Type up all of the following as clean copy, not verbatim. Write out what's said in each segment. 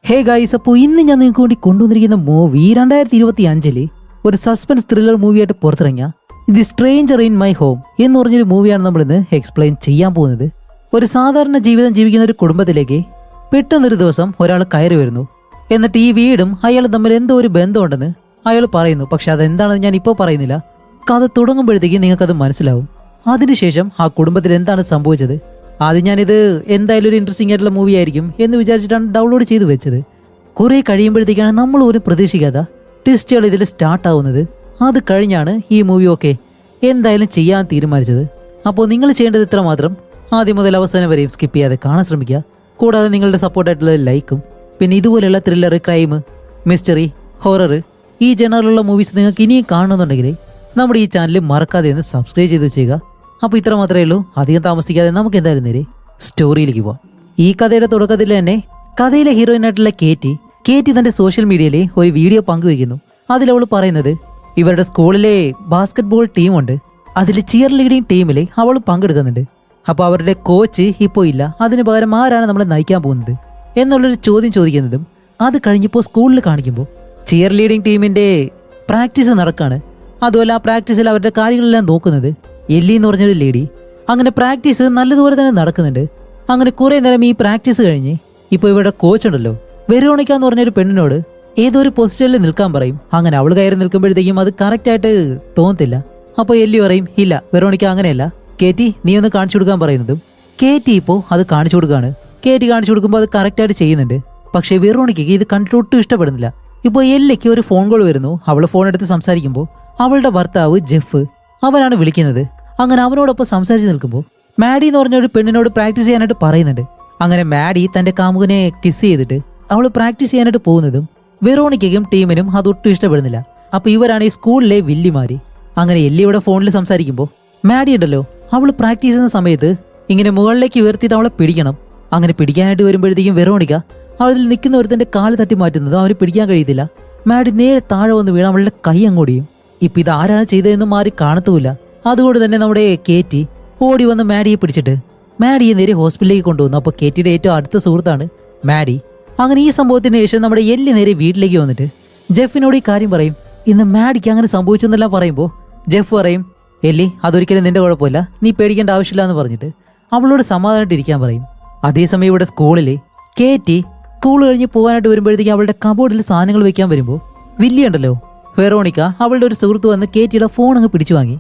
Hey guys, അപ്പോൾ ഇന്ന് ഞാൻ നിങ്ങൾക്ക് വേണ്ടി കൊണ്ടുവന്നിരിക്കുന്ന മൂവി 2025 ഒരു സസ്പെൻസ് ത്രില്ലർ മൂവിയായിട്ട് പുറത്തിറങ്ങിയ the stranger in my home എന്ന് പറഞ്ഞൊരു മൂവിയാണ് നമ്മൾ ഇന്ന് എക്സ്പ്ലെയിൻ ചെയ്യാൻ പോകുന്നത്. ഒരു സാധാരണ ജീവിതം ജീവിക്കുന്ന ഒരു കുടുംബത്തിലേക്ക് പെട്ടെന്നൊരു ദിവസം ഒരാൾ കയറി വരുന്നു. എന്നിട്ട് ഈ വീടും അയാളും തമ്മിൽ എന്തോ ഒരു ബന്ധമുണ്ടെന്ന് അയാൾ പറയുന്നു. പക്ഷെ അതെന്താണെന്ന് ഞാൻ ഇപ്പോൾ പറയുന്നില്ല. കഥ തുടങ്ങുമ്പോഴത്തേക്കും നിങ്ങൾക്കത് മനസ്സിലാവും. അതിനുശേഷം ആ കുടുംബത്തിൽ എന്താണ് സംഭവിച്ചത്. ആദ്യം ഞാനിത് എന്തായാലും ഒരു ഇൻട്രസ്റ്റിംഗ് ആയിട്ടുള്ള മൂവി ആയിരിക്കും എന്ന് വിചാരിച്ചിട്ടാണ് ഡൗൺലോഡ് ചെയ്ത് വെച്ചത്. കുറേ കഴിയുമ്പോഴത്തേക്കാണ് നമ്മൾ ഒരു പ്രതീക്ഷിക്കാത്ത ട്വിസ്റ്റുകൾ ഇതിൽ സ്റ്റാർട്ടാവുന്നത്. അത് കഴിഞ്ഞാണ് ഈ മൂവി എന്തായാലും ചെയ്യാൻ തീരുമാനിച്ചത്. അപ്പോൾ നിങ്ങൾ ചെയ്യേണ്ടത് ഇത്ര മാത്രം: ആദ്യം മുതൽ അവസാനം വരെയും സ്കിപ്പ് ചെയ്യാതെ കാണാൻ ശ്രമിക്കുക. കൂടാതെ നിങ്ങളുടെ സപ്പോർട്ടായിട്ടുള്ള ലൈക്കും, പിന്നെ ഇതുപോലെയുള്ള ത്രില്ലർ, ക്രൈം, മിസ്റ്ററി, ഹൊറർ ഈ ജനറിലുള്ള മൂവീസ് നിങ്ങൾക്ക് ഇനിയും കാണണമെന്നുണ്ടെങ്കിൽ നമ്മുടെ ഈ ചാനൽ മറക്കാതെ ഒന്ന് സബ്സ്ക്രൈബ് ചെയ്ത് വെച്ചേക്കുക. അപ്പോൾ ഇത്ര മാത്രമേ ഉള്ളൂ. അധികം താമസിക്കാതെ നമുക്ക് എന്തായാലും നേരെ സ്റ്റോറിയിലേക്ക് പോവാം. ഈ കഥയുടെ തുടക്കത്തിൽ തന്നെ കഥയിലെ ഹീറോയിനായിട്ടുള്ള കേറ്റി തന്റെ സോഷ്യൽ മീഡിയയിലെ ഒരു വീഡിയോ പങ്കുവയ്ക്കുന്നു. അതിലവൾ പറയുന്നത് ഇവരുടെ സ്കൂളിലെ ബാസ്കറ്റ്ബോൾ ടീമുണ്ട്, അതിൽ ചിയർ ലീഡിങ് ടീമിൽ അവൾ പങ്കെടുക്കുന്നുണ്ട്. അപ്പോൾ അവരുടെ കോച്ച് ഇപ്പോൾ ഇല്ല, അതിന് പകരം ആരാണ് നമ്മളെ നയിക്കാൻ പോകുന്നത് എന്നുള്ളൊരു ചോദ്യം ചോദിക്കുന്നതും അത് കഴിഞ്ഞപ്പോൾ സ്കൂളിൽ കാണിക്കുമ്പോൾ ചിയർ ലീഡിങ് ടീമിന്റെ പ്രാക്ടീസ് നടക്കാണ്. അതുപോലെ ആ പ്രാക്ടീസിൽ അവരുടെ കാര്യങ്ങളെല്ലാം നോക്കുന്നത് എല്ലി എന്ന് പറഞ്ഞൊരു ലേഡി. അങ്ങനെ പ്രാക്ടീസ് നല്ലതുപോലെ തന്നെ നടക്കുന്നുണ്ട്. അങ്ങനെ കുറെ നേരം ഈ പ്രാക്ടീസ് കഴിഞ്ഞ് ഇപ്പോൾ ഇവരുടെ കോച്ച് ഉണ്ടല്ലോ, വെറോണിക്ക എന്ന് പറഞ്ഞൊരു പെണ്ണിനോട് ഏതോ ഒരു പൊസിഷനിൽ നിൽക്കാൻ പറയും. അങ്ങനെ അവൾ കയറി നിൽക്കുമ്പോഴത്തേക്കും അത് കറക്റ്റായിട്ട് തോന്നത്തില്ല. അപ്പോൾ എല്ലി പറയും, ഇല്ല വെറോണിക്ക അങ്ങനെയല്ല, കേറ്റി നീ ഒന്ന് കാണിച്ചു കൊടുക്കാൻ പറയുന്നതും കേറ്റി ഇപ്പോൾ അത് കാണിച്ചു കൊടുക്കുകയാണ്. കേറ്റി കാണിച്ചു കൊടുക്കുമ്പോൾ അത് കറക്റ്റായിട്ട് ചെയ്യുന്നുണ്ട്. പക്ഷേ വെറോണിക്കയ്ക്ക് ഇത് കണ്ടിട്ട് ഒട്ടും ഇഷ്ടപ്പെടുന്നില്ല. ഇപ്പോൾ എല്ലിക്ക് ഒരു ഫോൺ കോൾ വരുന്നു. അവൾ ഫോൺ എടുത്ത് സംസാരിക്കുമ്പോൾ അവളുടെ ഭർത്താവ് ജെഫ് അവനാണ് വിളിക്കുന്നത്. അങ്ങനെ അവനോടൊപ്പം സംസാരിച്ച് നിൽക്കുമ്പോൾ മാഡി എന്ന് പറഞ്ഞ ഒരു പെണ്ണിനോട് പ്രാക്ടീസ് ചെയ്യാനായിട്ട് പറയുന്നുണ്ട്. അങ്ങനെ മാഡി തന്റെ കാമുകനെ കിസ് ചെയ്തിട്ട് അവൾ പ്രാക്ടീസ് ചെയ്യാനായിട്ട് പോകുന്നതും വെറോണിക്കയ്ക്കും ടീമിനും അതൊട്ടും ഇഷ്ടപ്പെടുന്നില്ല. അപ്പൊ ഇവരാണ് ഈ സ്കൂളിലെ വില്ലിമാരി. അങ്ങനെ എല്ലിയുടെ ഫോണിൽ സംസാരിക്കുമ്പോൾ മാഡി ഉണ്ടല്ലോ, അവൾ പ്രാക്ടീസ് ചെയ്യുന്ന സമയത്ത് ഇങ്ങനെ മുകളിലേക്ക് ഉയർത്തിയിട്ട് അവളെ പിടിക്കണം. അങ്ങനെ പിടിക്കാനായിട്ട് വരുമ്പോഴത്തേക്കും വെറോണിക്ക അവളിൽ നിൽക്കുന്ന ഒരുത്തന്റെ കാല് തട്ടി മാറ്റുന്നതും അവന് പിടിക്കാൻ കഴിയത്തില്ല. മാഡി നേരെ താഴെ വന്ന് വീണ അവളുടെ കൈ അങ്ങോടിയും. ഇപ്പൊ ഇത് ആരാണ് ചെയ്തതെന്നും ആരും കാണത്തുമില്ല. അതുകൊണ്ട് തന്നെ നമ്മുടെ കേറ്റി ഓടി വന്ന് മാഡിയെ പിടിച്ചിട്ട് മാഡിയെ നേരെ ഹോസ്പിറ്റലിലേക്ക് കൊണ്ടുവന്നു. അപ്പോൾ കേറ്റിയുടെ ഏറ്റവും അടുത്ത സുഹൃത്താണ് മാഡി. അങ്ങനെ ഈ സംഭവത്തിന് ശേഷം നമ്മുടെ എല്ലി നേരെ വീട്ടിലേക്ക് വന്നിട്ട് ജെഫിനോട് ഈ കാര്യം പറയും. ഇന്ന് മാഡിക്ക് അങ്ങനെ സംഭവിച്ചെന്നെല്ലാം പറയുമ്പോൾ ജെഫ് പറയും, എല്ലി അതൊരിക്കലും നിന്റെ കുഴപ്പമില്ല, നീ പേടിക്കേണ്ട ആവശ്യമില്ല എന്ന് പറഞ്ഞിട്ട് അവളോട് സമാധാനമായിട്ട് ഇരിക്കാൻ പറയും. അതേസമയം ഇവിടെ സ്കൂളിൽ കേറ്റി സ്കൂൾ കഴിഞ്ഞ് പോകാനായിട്ട് വരുമ്പോഴത്തേക്കും അവളുടെ കബോർഡിൽ സാധനങ്ങൾ വെക്കാൻ വരുമ്പോൾ വില്ലിയുണ്ടല്ലോ, വെറോണിക്ക അവളുടെ ഒരു സുഹൃത്ത് വന്ന് കേറ്റിയുടെ ഫോൺ അങ്ങ് പിടിച്ചു വാങ്ങി.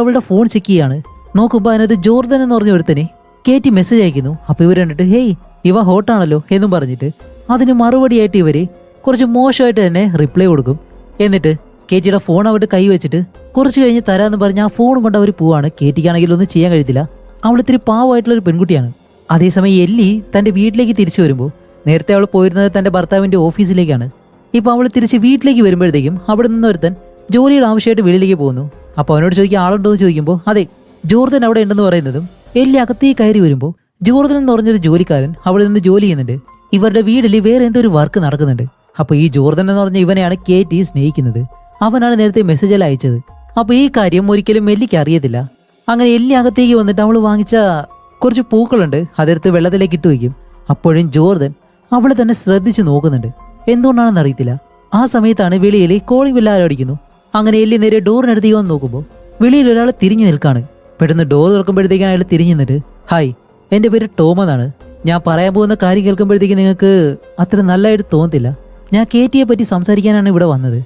അവളുടെ ഫോൺ ചെക്ക് ചെയ്യാണ്. നോക്കുമ്പോൾ അതിനകത്ത് ജോർദൻ എന്ന് പറഞ്ഞ ഒരുത്തനെ കേറ്റി മെസ്സേജ് അയക്കുന്നു. അപ്പോൾ ഇവർ കണ്ടിട്ട് ഹേയ് ഇവ ഹോട്ടാണല്ലോ എന്നും പറഞ്ഞിട്ട് അതിന് മറുപടിയായിട്ട് ഇവര് കുറച്ച് മോശമായിട്ട് തന്നെ റിപ്ലൈ കൊടുക്കും. എന്നിട്ട് കേറ്റിയുടെ ഫോൺ അവരുടെ കൈ വെച്ചിട്ട് കുറച്ച് കഴിഞ്ഞ് തരാമെന്ന് പറഞ്ഞ് ആ ഫോണും കൊണ്ട് അവർ പോവാണ്. കേറ്റിക്കാണെങ്കിൽ ഒന്നും ചെയ്യാൻ കഴിയത്തില്ല. അവൾ ഇത്തിരി പാവമായിട്ടുള്ളൊരു പെൺകുട്ടിയാണ്. അതേസമയം എല്ലി തന്റെ വീട്ടിലേക്ക് തിരിച്ചു വരുമ്പോൾ നേരത്തെ അവൾ പോയിരുന്നത് തന്റെ ഭർത്താവിന്റെ ഓഫീസിലേക്കാണ്. ഇപ്പൊ അവൾ തിരിച്ച് വീട്ടിലേക്ക് വരുമ്പോഴത്തേക്കും അവിടെ നിന്ന് ഒരുത്തൻ ജോലിയുടെ ആവശ്യമായിട്ട് വെളിയിലേക്ക് പോകുന്നു. അപ്പോൾ അവനോട് ചോദിക്കാൻ ആളുണ്ടോ എന്ന് ചോദിക്കുമ്പോൾ അതെ ജോർദൻ അവിടെ ഉണ്ടെന്ന് പറയുന്നതും എല്ലി അകത്തേക്ക് കയറി വരുമ്പോൾ ജോർദൻ എന്ന് പറഞ്ഞൊരു ജോലിക്കാരൻ അവിടെ നിന്ന് ജോലി ചെയ്യുന്നുണ്ട്. ഇവരുടെ വീട്ടിൽ വേറെ എന്തോ ഒരു വർക്ക് നടക്കുന്നുണ്ട്. അപ്പോൾ ഈ ജോർദൻ എന്ന് പറഞ്ഞ ഇവനെയാണ് കേറ്റി സ്നേഹിക്കുന്നത്. അവനാണ് നേരത്തെ മെസ്സേജിൽ അയച്ചത്. അപ്പോൾ ഈ കാര്യം ഒരിക്കലും എല്ലിക്ക് അറിയത്തില്ല. അങ്ങനെ എല്ലി അകത്തേക്ക് വന്നിട്ട് അവൾ വാങ്ങിച്ച കുറച്ച് പൂക്കളുണ്ട്, അതെടുത്ത് വെള്ളത്തിലേക്ക് ഇട്ട് വയ്ക്കും. അപ്പോഴും ജോർദൻ അവളെ തന്നെ ശ്രദ്ധിച്ച് നോക്കുന്നുണ്ട്. എന്തുകൊണ്ടാണെന്ന് അറിയത്തില്ല. ആ സമയത്താണ് വെളിയിൽ കോളിംഗ് ബെൽ ആരടിക്കുന്നു. അങ്ങനെ എല്ലി നേരെ ഡോറിനടുത്തേക്ക് വന്ന് നോക്കുമ്പോൾ വെളിയിൽ ഒരാൾ തിരിഞ്ഞു നിൽക്കാണ്. പെട്ടെന്ന് ഡോർ തുറക്കുമ്പോഴത്തേക്കാണ് അയാൾ തിരിഞ്ഞു നിന്നിട്ട്, ഹായ് എൻ്റെ പേര് ടോം എന്നാണ്. ഞാൻ പറയാൻ പോകുന്ന കാര്യം കേൾക്കുമ്പോഴത്തേക്ക് നിങ്ങൾക്ക് അത്ര നല്ലതായിട്ട് തോന്നത്തില്ല. ഞാൻ കേറ്റിയെ പറ്റി സംസാരിക്കാനാണ് ഇവിടെ വന്നത്.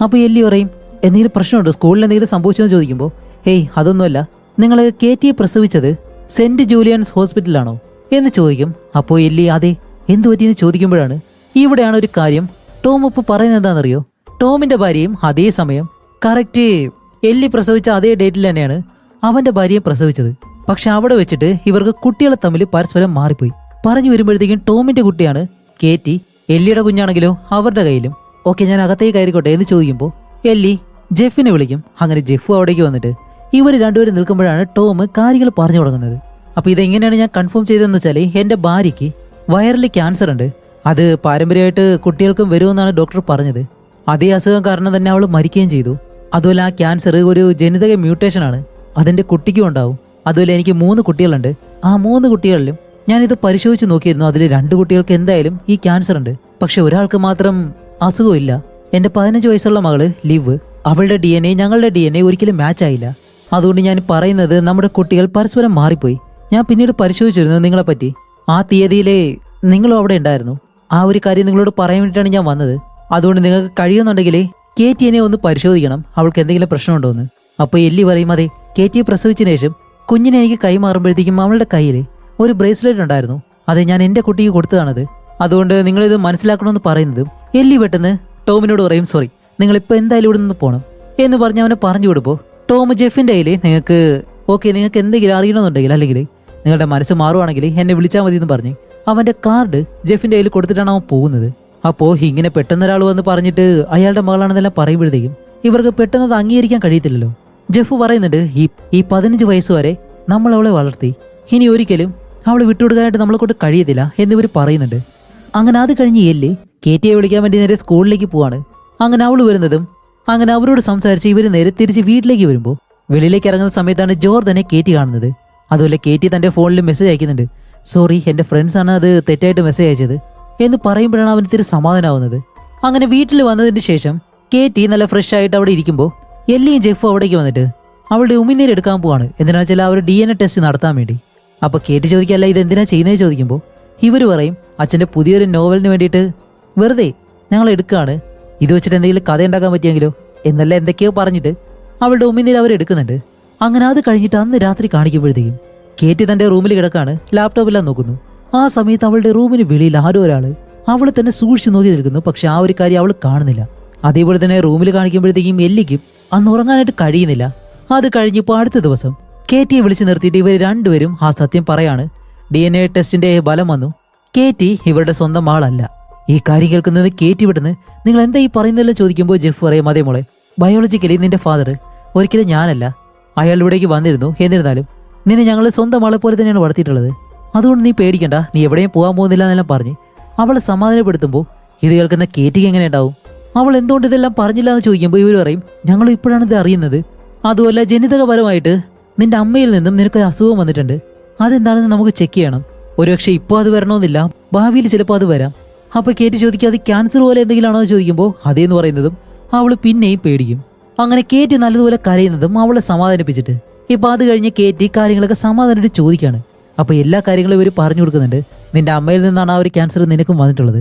അപ്പോൾ എല്ലി പറയും, എന്തെങ്കിലും പ്രശ്നമുണ്ടോ, സ്കൂളിൽ എന്തെങ്കിലും സംഭവിച്ചെന്ന് ചോദിക്കുമ്പോൾ ഹേയ് അതൊന്നുമല്ല, നിങ്ങൾ കേറ്റിയെ പ്രസവിച്ചത് സെന്റ് ജൂലിയൻസ് ഹോസ്പിറ്റലാണോ എന്ന് ചോദിക്കും. അപ്പോൾ എല്ലി അതെ എന്ത് പറ്റിയെന്ന് ചോദിക്കുമ്പോഴാണ് ഇവിടെയാണ് ഒരു കാര്യം ടോം ഇപ്പോൾ പറയുന്നത് എന്താണെന്നറിയോ. ടോമിന്റെ ഭാര്യയും അതേ സമയം കറക്റ്റ് എല്ലി പ്രസവിച്ച അതേ ഡേറ്റിൽ തന്നെയാണ് അവന്റെ ഭാര്യയെ പ്രസവിച്ചത്. പക്ഷെ അവിടെ വെച്ചിട്ട് ഇവർക്ക് കുട്ടികളെ തമ്മിൽ പരസ്പരം മാറിപ്പോയി. പറഞ്ഞു വരുമ്പോഴത്തേക്കും ടോമിന്റെ കുട്ടിയാണ് കേറ്റി, എല്ലിയുടെ കുഞ്ഞാണെങ്കിലോ അവരുടെ കയ്യിലും. ഓക്കെ ഞാൻ അകത്തേക്ക് കയറിക്കോട്ടെ എന്ന് ചോദിക്കുമ്പോൾ എല്ലി ജെഫിനെ വിളിക്കും. അങ്ങനെ ജെഫ് അവിടേക്ക് വന്നിട്ട് ഇവർ രണ്ടുപേരും നിൽക്കുമ്പോഴാണ് ടോം കാര്യങ്ങൾ പറഞ്ഞു തുടങ്ങുന്നത്. അപ്പോൾ ഇതെങ്ങനെയാണ് ഞാൻ കൺഫേം ചെയ്തതെന്ന് വെച്ചാൽ എൻ്റെ ഭാര്യയ്ക്ക് വയറിൽ ക്യാൻസർ ഉണ്ട്, അത് പാരമ്പര്യമായിട്ട് കുട്ടികൾക്കും വരുമെന്നാണ് ഡോക്ടർ പറഞ്ഞത്. അതേ അസുഖം കാരണം തന്നെ അവൾ മരിക്കുകയും ചെയ്തു. അതുപോലെ ആ ക്യാൻസർ ഒരു ജനിതക മ്യൂട്ടേഷനാണ്, അതിൻ്റെ കുട്ടിക്കും ഉണ്ടാവും. അതുപോലെ എനിക്ക് 3 കുട്ടികളുണ്ട്. ആ 3 കുട്ടികളിലും ഞാനിത് പരിശോധിച്ച് നോക്കിയിരുന്നു. അതിൽ 2 കുട്ടികൾക്ക് എന്തായാലും ഈ ക്യാൻസർ ഉണ്ട്. പക്ഷെ ഒരാൾക്ക് മാത്രം അസുഖമില്ല. എന്റെ 15 വയസ്സുള്ള മകള് ലിവ്, അവളുടെ DNA ഞങ്ങളുടെ DNA ഒരിക്കലും മാച്ച് ആയില്ല. അതുകൊണ്ട് ഞാൻ പറയുന്നത് നമ്മുടെ കുട്ടികൾ പരസ്പരം മാറിപ്പോയി. ഞാൻ പിന്നീട് പരിശോധിച്ചിരുന്നു നിങ്ങളെപ്പറ്റി. ആ തീയതിയിലെ നിങ്ങളും അവിടെ ഉണ്ടായിരുന്നു. ആ ഒരു കാര്യം നിങ്ങളോട് പറയാൻ വേണ്ടിയിട്ടാണ് ഞാൻ വന്നത്. അതുകൊണ്ട് നിങ്ങൾക്ക് കഴിയുന്നുണ്ടെങ്കിൽ KTയെ ഒന്ന് പരിശോധിക്കണം, അവൾക്ക് എന്തെങ്കിലും പ്രശ്നമുണ്ടോ എന്ന്. അപ്പോൾ എല്ലി പറയും, അതെ, KT പ്രസവിച്ചതിന് ശേഷം കുഞ്ഞിനെ എനിക്ക് കൈമാറുമ്പോഴത്തേക്കും അവളുടെ കയ്യിൽ ഒരു ബ്രേസ്ലെറ്റ് ഉണ്ടായിരുന്നു. അത് ഞാൻ എൻ്റെ കുട്ടിക്ക് കൊടുത്തതാണത്. അതുകൊണ്ട് നിങ്ങളിത് മനസ്സിലാക്കണമെന്ന് പറയുന്നതും എല്ലി പെട്ടെന്ന് ടോമിനോട് പറയും, സോറി, നിങ്ങളിപ്പോൾ എന്തായാലും ഇവിടെ നിന്ന് പോകണം എന്ന് പറഞ്ഞ് അവനെ പറഞ്ഞു കൊടുപ്പോൾ ടോം ജെഫിൻ്റെ കയ്യിൽ നിങ്ങൾക്ക് എന്തെങ്കിലും അറിയണമെന്നുണ്ടെങ്കിൽ അല്ലെങ്കിൽ നിങ്ങളുടെ മനസ്സ് മാറുവാണെങ്കിൽ എന്നെ വിളിച്ചാൽ മതി എന്ന് പറഞ്ഞ് അവൻ്റെ കാർഡ് ജെഫിൻ്റെ കയ്യിൽ കൊടുത്തിട്ടാണ് അവൻ പോകുന്നത്. അപ്പോൾ ഇങ്ങനെ പെട്ടെന്നൊരാൾ വന്ന് പറഞ്ഞിട്ട് അയാളുടെ മകളാണെന്നെല്ലാം പറയുമ്പോഴത്തേക്കും ഇവർക്ക് പെട്ടെന്ന് അത് അംഗീകരിക്കാൻ കഴിയത്തില്ലല്ലോ. ജെഫ് പറയുന്നുണ്ട്, ഈ 15 വയസ്സ് വരെ നമ്മൾ അവളെ വളർത്തി, ഇനി ഒരിക്കലും അവളെ വിട്ടുകൊടുക്കാനായിട്ട് നമ്മളെ കൊണ്ട് കഴിയത്തില്ല എന്നിവർ പറയുന്നുണ്ട്. അങ്ങനെ അത് കഴിഞ്ഞ് എല്ലി KTയെ വിളിക്കാൻ വേണ്ടി നേരെ സ്കൂളിലേക്ക് പോവാണ്. അങ്ങനെ അവൾ വരുന്നതും അങ്ങനെ അവരോട് സംസാരിച്ച് ഇവർ നേരെ തിരിച്ച് വീട്ടിലേക്ക് വരുമ്പോൾ വെളിയിലേക്ക് ഇറങ്ങുന്ന സമയത്താണ് ജോർദനെ KT കാണുന്നത്. അതുപോലെ KT തന്റെ ഫോണിൽ മെസ്സേജ് അയക്കുന്നുണ്ട്, സോറി, എൻ്റെ ഫ്രണ്ട്സാണ് അത് തെറ്റായിട്ട് മെസ്സേജ് അയച്ചത് എന്ന് പറയുമ്പോഴാണ് അവന് ഇത്തിരി സമാധാനമാവുന്നത്. അങ്ങനെ വീട്ടിൽ വന്നതിന് ശേഷം KT നല്ല ഫ്രഷ് ആയിട്ട് അവിടെ ഇരിക്കുമ്പോൾ എല്ലിയും ജെഫും അവിടേക്ക് വന്നിട്ട് അവളുടെ ഉമിനീര് എടുക്കാൻ പോവാണ്. എന്തിനാണെന്ന് വെച്ചാൽ അവർ DNA ടെസ്റ്റ് നടത്താൻ വേണ്ടി. അപ്പോൾ KT ചോദിക്കല്ല ഇത് എന്തിനാ ചെയ്യുന്നത് ചോദിക്കുമ്പോൾ ഇവർ പറയും, അച്ഛൻ്റെ പുതിയൊരു നോവലിന് വേണ്ടിയിട്ട് വെറുതെ ഞങ്ങൾ എടുക്കുകയാണ്, ഇത് വെച്ചിട്ട് എന്തെങ്കിലും കഥ ഉണ്ടാക്കാൻ പറ്റിയെങ്കിലോ എന്നല്ല എന്തൊക്കെയോ പറഞ്ഞിട്ട് അവളുടെ ഉമിനീര് അവർ എടുക്കുന്നുണ്ട്. അങ്ങനെ അത് കഴിഞ്ഞിട്ട് അന്ന് രാത്രി കാണിക്കുമ്പോഴത്തേക്കും KT തന്റെ റൂമിൽ കിടക്കാണ്, ലാപ്ടോപ്പെല്ലാം നോക്കുന്നു. ആ സമയത്ത് അവളുടെ റൂമിന് വെളിയിൽ ആരോ ഒരാൾ അവളെ തന്നെ സൂക്ഷിച്ച് നോക്കി നിൽക്കുന്നു. പക്ഷെ ആ ഒരു കാര്യം അവൾ കാണുന്നില്ല. അതേപോലെ തന്നെ റൂമിൽ കാണിക്കുമ്പോഴത്തേക്കും എല്ലിക്കും അന്ന് ഉറങ്ങാനായിട്ട് കഴിയുന്നില്ല. അത് കഴിഞ്ഞപ്പോൾ അടുത്ത ദിവസം KTയെ വിളിച്ചു നിർത്തിയിട്ട് ഇവർ രണ്ടുപേരും ആ സത്യം പറയാണ്. DNA ടെസ്റ്റിന്റെ ഫലം വന്നു. KT ഇവരുടെ സ്വന്തം ആളല്ല. ഈ കാര്യം കേൾക്കുന്നത് KT വിടുന്ന് നിങ്ങൾ എന്താ ഈ പറയുന്നതെല്ലാം ചോദിക്കുമ്പോൾ ജെഫ് പറയും, അതേ മോളെ, ബയോളജിക്കലി നിന്റെ ഫാദർ ഒരിക്കലും ഞാനല്ല. അയാൾ ഇവിടേക്ക് വന്നിരുന്നു. എന്നിരുന്നാലും നിന്നെ ഞങ്ങൾ സ്വന്തം ആളെ പോലെ തന്നെയാണ് വളർത്തിയിട്ടുള്ളത്. അതുകൊണ്ട് നീ പേടിക്കണ്ട, നീ എവിടെയും പോകാൻ പോകുന്നില്ല എന്നെല്ലാം പറഞ്ഞ് അവളെ സമാധാനപ്പെടുത്തുമ്പോൾ ഇത് കേൾക്കുന്ന KTക്ക് എങ്ങനെ ഉണ്ടാവും? അവൾ എന്തുകൊണ്ട് ഇതെല്ലാം പറഞ്ഞില്ല എന്ന് ചോദിക്കുമ്പോൾ ഇവർ പറയും, ഞങ്ങൾ ഇപ്പോഴാണ് ഇത് അറിയുന്നത്. അതുമല്ല, ജനിതകപരമായിട്ട് നിന്റെ അമ്മയിൽ നിന്നും നിനക്കൊരു അസുഖം വന്നിട്ടുണ്ട്. അതെന്താണെന്ന് നമുക്ക് ചെക്ക് ചെയ്യണം. ഒരുപക്ഷെ ഇപ്പോൾ അത് വരണമെന്നില്ല, ഭാവിയിൽ ചിലപ്പോൾ അത് വരാം. അപ്പോൾ KT ചോദിക്കുക, അത് ക്യാൻസർ പോലെ എന്തെങ്കിലും ആണോ എന്ന് ചോദിക്കുമ്പോൾ അതേന്ന് പറയുന്നതും അവൾ പിന്നെയും പേടിക്കും. അങ്ങനെ KT നല്ലതുപോലെ കരയുന്നതും അവളെ സമാധാനിപ്പിച്ചിട്ട് ഇപ്പൊ അത് കഴിഞ്ഞ് KT കാര്യങ്ങളൊക്കെ സമാധാനമായിട്ട് ചോദിക്കാണ്. അപ്പൊ എല്ലാ കാര്യങ്ങളും ഇവർ പറഞ്ഞു കൊടുക്കുന്നുണ്ട്. നിന്റെ അമ്മയിൽ നിന്നാണ് ആ ഒരു ക്യാൻസർ നിനക്കും വന്നിട്ടുള്ളത്.